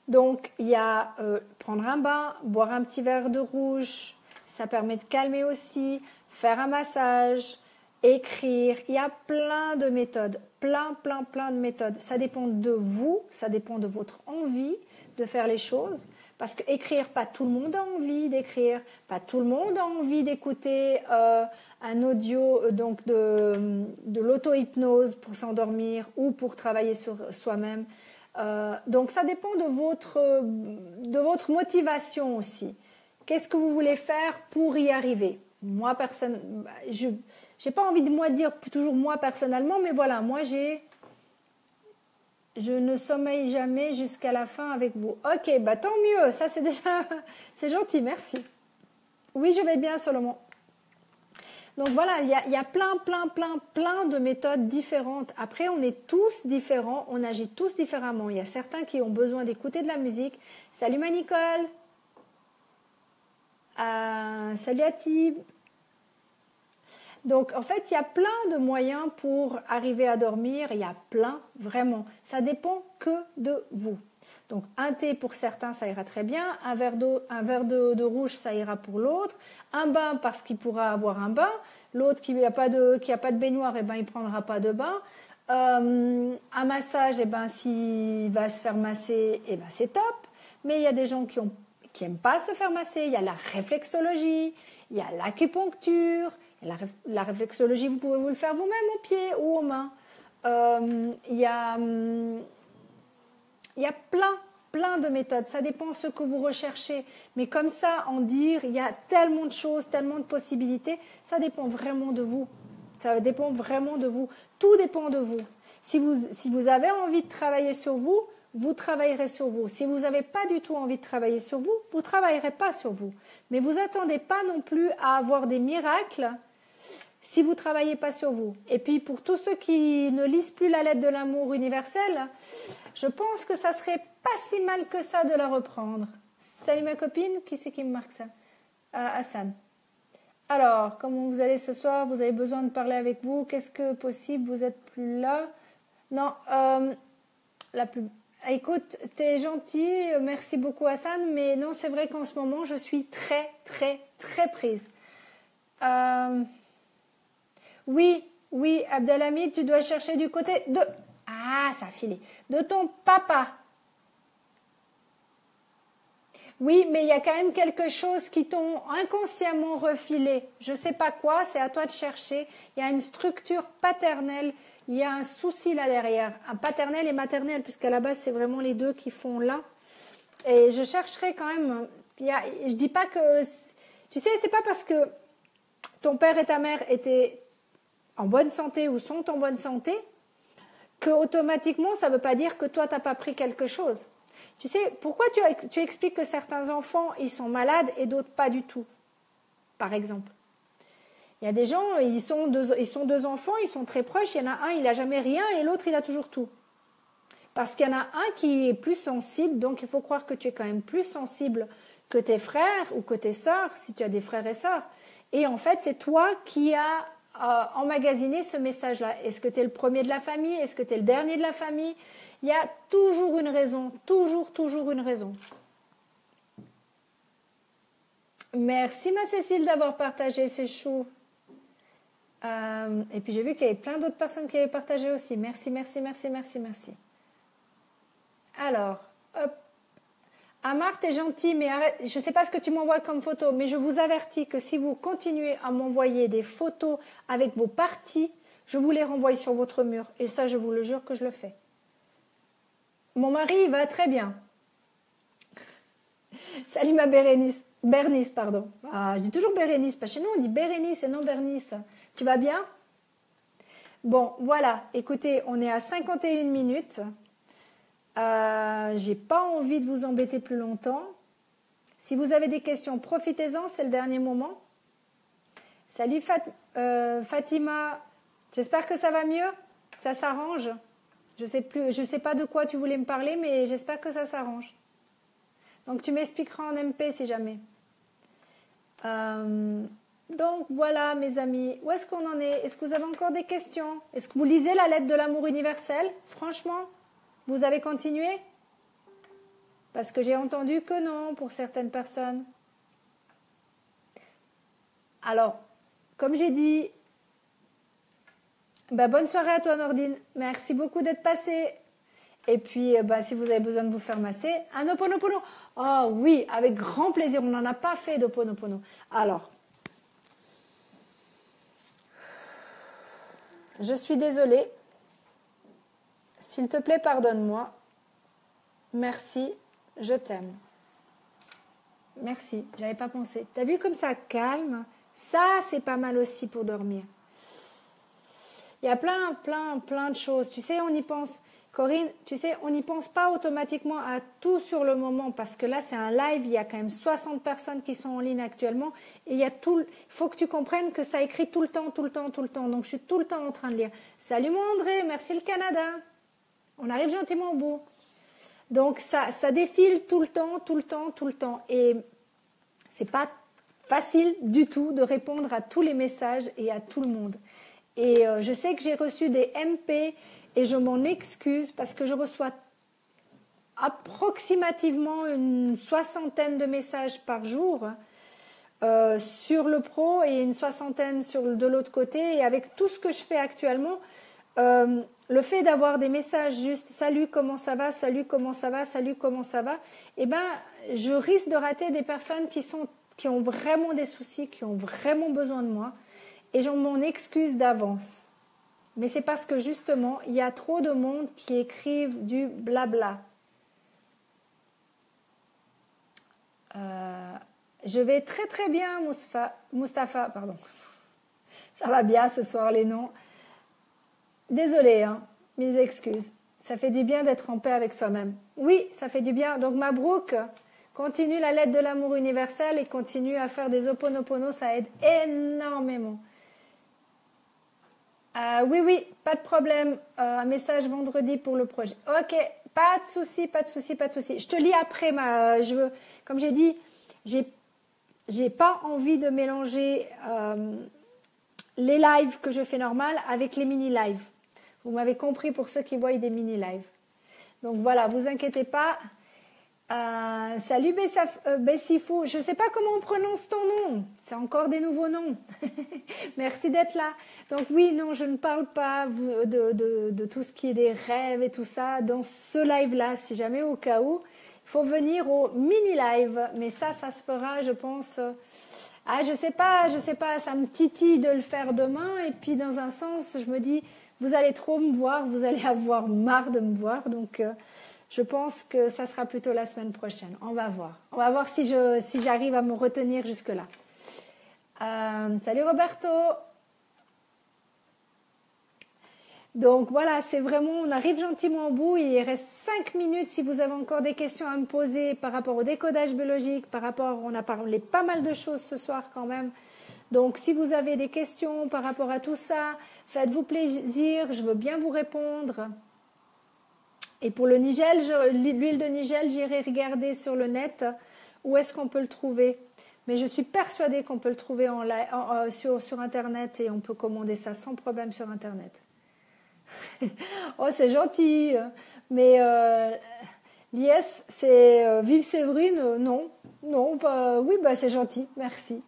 Donc, il y a prendre un bain, boire un petit verre de rouge, ça permet de calmer aussi, faire un massage, écrire. Il y a plein de méthodes, plein de méthodes. Ça dépend de vous, ça dépend de votre envie de faire les choses. Parce que écrire, pas tout le monde a envie d'écrire, pas tout le monde a envie d'écouter un audio donc de l'auto-hypnose pour s'endormir ou pour travailler sur soi-même. Donc ça dépend de votre motivation aussi. Qu'est-ce que vous voulez faire pour y arriver? Moi, personne, je n'ai pas envie de dire toujours moi personnellement, mais voilà, moi je ne sommeille jamais jusqu'à la fin avec vous. Ok, bah tant mieux, ça c'est déjà, c'est gentil, merci. Oui, je vais bien, Solomon. Donc voilà, il y a plein de méthodes différentes. Après, on est tous différents, on agit tous différemment. Il y a certains qui ont besoin d'écouter de la musique. Salut ma Nicole. Salut Atib. Donc, en fait, il y a plein de moyens pour arriver à dormir. Il y a plein, vraiment. Ça dépend que de vous. Donc, un thé pour certains, ça ira très bien. Un verre de rouge, ça ira pour l'autre. Un bain parce qu'il pourra avoir un bain. L'autre qui n'a pas de baignoire, eh ben, il ne prendra pas de bain. Un massage, eh ben, s'il va se faire masser, eh ben, c'est top. Mais il y a des gens qui n'aiment pas se faire masser. Il y a la réflexologie, il y a l'acupuncture. La réflexologie, vous pouvez vous le faire vous-même aux pieds ou aux mains. Il y a plein de méthodes. Ça dépend de ce que vous recherchez. Mais comme ça, en dire, il y a tellement de choses, tellement de possibilités. Ça dépend vraiment de vous. Ça dépend vraiment de vous. Tout dépend de vous. Si vous avez envie de travailler sur vous, vous travaillerez sur vous. Si vous n'avez pas du tout envie de travailler sur vous, vous ne travaillerez pas sur vous. Mais vous attendez pas non plus à avoir des miracles si vous ne travaillez pas sur vous. Et puis pour tous ceux qui ne lisent plus la lettre de l'amour universelle, je pense que ça serait pas si mal que ça de la reprendre. Salut ma copine, qui c'est qui me marque ça? Hassan. Alors, comment vous allez ce soir? Vous avez besoin de parler avec vous? Qu'est-ce que possible? Vous êtes plus là? Non, la plus... Écoute, t'es gentil, merci beaucoup Hassan, mais non, c'est vrai qu'en ce moment, je suis très, très, très prise. Oui, oui, Abdelhamid, tu dois chercher du côté de... Ah, ça a filé. De ton papa. Oui, mais il y a quand même quelque chose qui t'ont inconsciemment refilé. Je ne sais pas quoi, c'est à toi de chercher. Il y a une structure paternelle, il y a un souci là derrière. Un paternel et maternel, puisqu'à la base, c'est vraiment les deux qui font là. Et je chercherai quand même... je dis pas que... Tu sais, c'est pas parce que ton père et ta mère étaient en bonne santé ou sont en bonne santé que automatiquement, ça ne veut pas dire que toi, tu n'as pas pris quelque chose. Tu sais, pourquoi tu expliques que certains enfants, ils sont malades et d'autres pas du tout, par exemple. Il y a des gens, ils sont deux enfants, ils sont très proches, il y en a un, il n'a jamais rien et l'autre, il a toujours tout. Parce qu'il y en a un qui est plus sensible, donc il faut croire que tu es quand même plus sensible que tes frères ou que tes sœurs, si tu as des frères et sœurs. Et en fait, c'est toi qui as emmagasiner ce message-là. Est-ce que tu es le premier de la famille? Est-ce que tu es le dernier de la famille? Il y a toujours une raison. Toujours une raison. Merci ma Cécile d'avoir partagé, c'est chou. Et puis j'ai vu qu'il y avait plein d'autres personnes qui avaient partagé aussi. Merci. Alors, hop. Amar, t'es gentil, mais arrête. Je ne sais pas ce que tu m'envoies comme photo, mais je vous avertis que si vous continuez à m'envoyer des photos avec vos parties, je vous les renvoie sur votre mur. Et ça, je vous le jure que je le fais. Mon mari, il va très bien. Salut ma Bérénice. Bernice, pardon. Ah, je dis toujours Bérénice, pas chez nous, on dit Bérénice et non Bernice. Tu vas bien? Bon, voilà. Écoutez, on est à 51 minutes. J'ai pas envie de vous embêter plus longtemps. Si vous avez des questions, profitez-en, c'est le dernier moment. Salut Fatima, j'espère que ça va mieux, ça s'arrange. Je sais pas de quoi tu voulais me parler, mais j'espère que ça s'arrange. Donc tu m'expliqueras en MP si jamais. Donc voilà mes amis, où est-ce qu'on en est? Est-ce que vous avez encore des questions? Est-ce que vous lisez la lettre de l'amour universel? Franchement, vous avez continué? Parce que j'ai entendu que non pour certaines personnes. Alors, comme j'ai dit, bonne soirée à toi Nordine. Merci beaucoup d'être passé. Et puis, si vous avez besoin de vous faire masser, un Ho'oponopono. Oh oui, avec grand plaisir. On n'en a pas fait d'Ho'oponopono. Alors, je suis désolée. S'il te plaît, pardonne-moi. Merci, je t'aime. Merci, j'avais pas pensé. T'as vu comme ça calme? Ça, c'est pas mal aussi pour dormir. Il y a plein de choses. Tu sais, on y pense. Corinne, tu sais, on n'y pense pas automatiquement à tout sur le moment parce que là, c'est un live. Il y a quand même 60 personnes qui sont en ligne actuellement. Et il y a tout. Il faut que tu comprennes que ça écrit tout le temps. Donc, je suis tout le temps en train de lire. Salut mon André, merci le Canada. On arrive gentiment au bout. Donc, ça défile tout le temps. Et c'est pas facile du tout de répondre à tous les messages et à tout le monde. Et je sais que j'ai reçu des MP et je m'en excuse parce que je reçois approximativement une 60aine de messages par jour sur le pro et une 60aine de l'autre côté. Et avec tout ce que je fais actuellement, le fait d'avoir des messages juste salut comment ça va, salut comment ça va, salut comment ça va, je risque de rater des personnes qui ont vraiment des soucis, qui ont vraiment besoin de moi et je m'en excuse d'avance. Mais c'est parce que justement, il y a trop de monde qui écrivent du blabla. Je vais très bien, Mustapha, pardon. Ça va bien ce soir les noms. Désolée, mes excuses. Ça fait du bien d'être en paix avec soi-même. Oui, ça fait du bien. Donc Mabrouk, continue la lettre de l'amour universel et continue à faire des Ho'oponopono, ça aide énormément. Oui, pas de problème. Un message vendredi pour le projet. Ok, Pas de souci, pas de souci, pas de souci. Je te lis après. Comme j'ai dit, j'ai pas envie de mélanger les lives que je fais normal avec les mini-lives. Vous m'avez compris pour ceux qui voient des mini-lives. Donc voilà, vous inquiétez pas. Salut Bessifou, je ne sais pas comment on prononce ton nom, c'est encore des nouveaux noms. Merci d'être là. Donc oui, non, je ne parle pas de tout ce qui est des rêves et tout ça dans ce live-là. Si jamais au cas où, il faut venir au mini-live. Mais ça se fera, je pense. Je sais pas, ça me titille de le faire demain. Et puis dans un sens, je me dis, vous allez trop me voir, vous allez avoir marre de me voir. Donc je pense que ça sera plutôt la semaine prochaine. On va voir. On va voir si j'arrive à me retenir jusque-là. Salut Roberto. Donc voilà, c'est vraiment, on arrive gentiment au bout. Il reste 5 minutes si vous avez encore des questions à me poser par rapport au décodage biologique, on a parlé pas mal de choses ce soir quand même. Donc si vous avez des questions par rapport à tout ça, faites-vous plaisir, je veux bien vous répondre. Et pour le nigel, l'huile de nigel, j'irai regarder sur le net où est-ce qu'on peut le trouver. Mais je suis persuadée qu'on peut le trouver sur Internet et on peut commander ça sans problème sur Internet. Oh, c'est gentil. Mais l'IS, c'est Vive Séverine, non. Non, oui, c'est gentil, merci.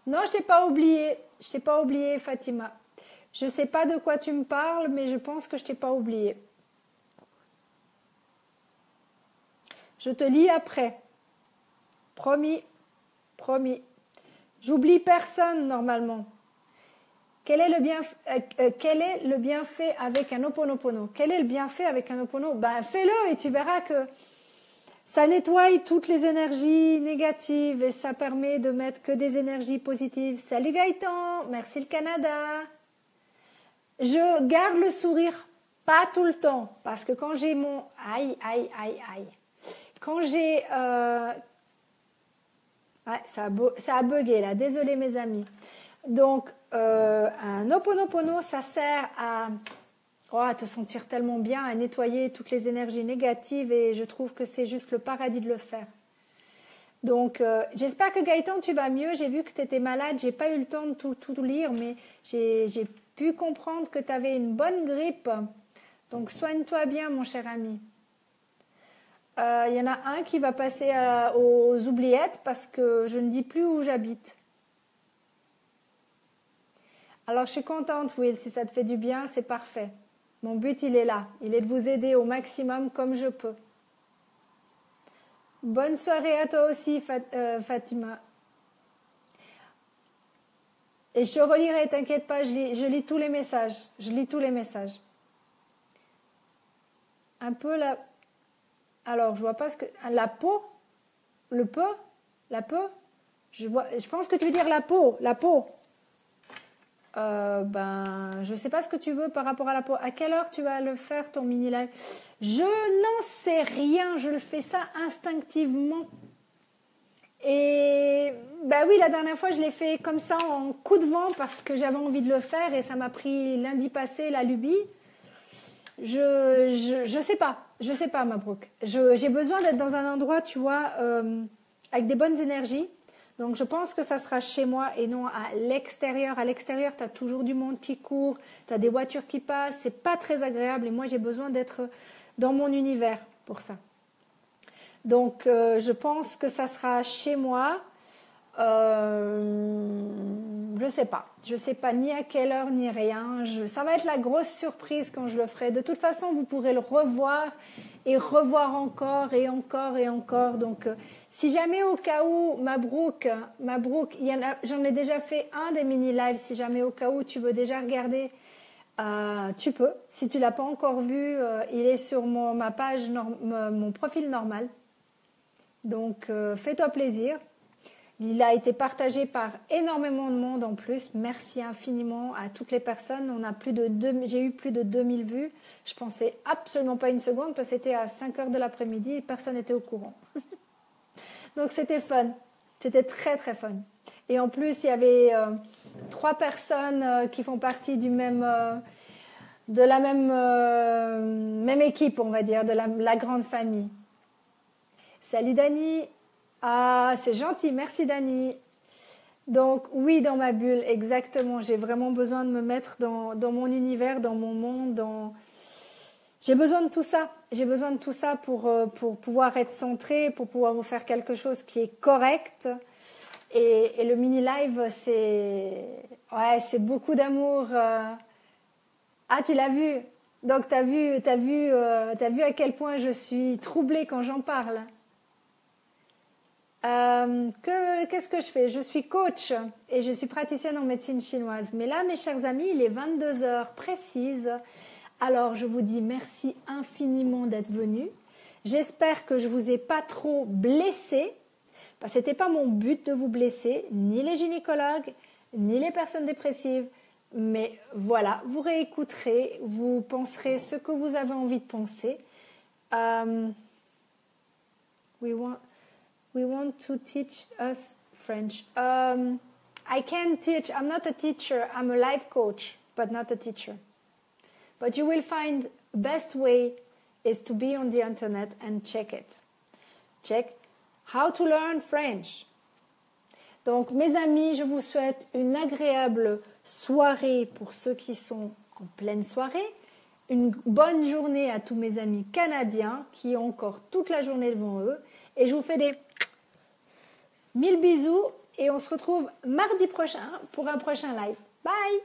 Non, je t'ai pas oublié. Je t'ai pas oublié, Fatima. Je sais pas de quoi tu me parles, mais je pense que je t'ai pas oublié. Je te lis après. Promis, promis. J'oublie personne normalement. Quel est le bienfait avec un Ho'oponopono? Quel est le bienfait avec un Ho'oponopono? Fais-le et tu verras que ça nettoie toutes les énergies négatives et ça permet de mettre que des énergies positives. Salut Gaëtan, merci le Canada. Je garde le sourire, pas tout le temps, parce que quand j'ai mon... Aïe. Quand j'ai... ça a bugué là, désolé mes amis. Donc, un Ho'oponopono, ça sert à te sentir tellement bien, à nettoyer toutes les énergies négatives et je trouve que c'est juste le paradis de le faire. Donc, j'espère que Gaëtan, tu vas mieux. J'ai vu que tu étais malade, j'ai pas eu le temps de tout lire, mais j'ai pu comprendre que tu avais une bonne grippe. Donc, soigne-toi bien, mon cher ami. Il y en a un qui va passer aux oubliettes parce que je ne dis plus où j'habite. Alors, je suis contente, Will, si ça te fait du bien, c'est parfait. Mon but, il est là. Il est de vous aider au maximum comme je peux. Bonne soirée à toi aussi, Fatima. Et je te relirai, t'inquiète pas, je lis tous les messages. Je lis tous les messages. Un peu la... Alors, je vois pas ce que... La peau? Le peu? La peau? Je pense que tu veux dire la peau. La peau. Je sais pas ce que tu veux par rapport à la peau. À quelle heure tu vas le faire, ton mini-live? Je n'en sais rien. Je le fais ça instinctivement. Et oui, la dernière fois, je l'ai fait comme ça en coup de vent parce que j'avais envie de le faire et ça m'a pris lundi passé la lubie. Je sais pas, Mabrouk. J'ai besoin d'être dans un endroit, tu vois, avec des bonnes énergies. Donc, je pense que ça sera chez moi et non à l'extérieur. À l'extérieur, tu as toujours du monde qui court, tu as des voitures qui passent. C'est pas très agréable et moi, j'ai besoin d'être dans mon univers pour ça. Donc, je pense que ça sera chez moi. Je sais pas ni à quelle heure ni rien. Ça va être la grosse surprise quand je le ferai. De toute façon, vous pourrez le revoir et revoir encore et encore et encore. Donc, si jamais au cas où, Mabrouk, j'en ai déjà fait un des mini-lives. Si jamais au cas où tu veux déjà regarder, tu peux. Si tu l'as pas encore vu, il est sur ma page, mon profil normal. Donc, fais-toi plaisir. Il a été partagé par énormément de monde en plus. Merci infiniment à toutes les personnes. J'ai eu plus de 2000 vues. Je pensais absolument pas une seconde parce que c'était à 5h de l'après-midi et personne n'était au courant. Donc c'était fun. C'était très très fun. Et en plus, il y avait 3 personnes qui font partie du même de la même équipe, on va dire, de la grande famille. Salut Dani. Ah, c'est gentil, merci Dani. Donc oui, dans ma bulle, exactement. J'ai vraiment besoin de me mettre dans mon univers, dans mon monde. J'ai besoin de tout ça. J'ai besoin de tout ça pour pouvoir être centrée, pour pouvoir vous faire quelque chose qui est correct. Et le mini-live, c'est beaucoup d'amour. Ah, tu l'as vu. Donc, t'as vu à quel point je suis troublée quand j'en parle. Qu'est-ce que je fais? Je suis coach et je suis praticienne en médecine chinoise. Mais là, mes chers amis, il est 22 heures précises. Alors, je vous dis merci infiniment d'être venus. J'espère que je ne vous ai pas trop blessé. Parce que ce n'était pas mon but de vous blesser, ni les gynécologues, ni les personnes dépressives. Mais voilà, vous réécouterez, vous penserez ce que vous avez envie de penser. We want to teach us French. I can teach. I'm not a teacher. I'm a life coach, but not a teacher. But you will find best way is to be on the internet and check it. Check how to learn French. Donc, mes amis, je vous souhaite une agréable soirée pour ceux qui sont en pleine soirée. Une bonne journée à tous mes amis canadiens qui ont encore toute la journée devant eux. Et je vous fais des 1000 bisous et on se retrouve mardi prochain pour un prochain live. Bye!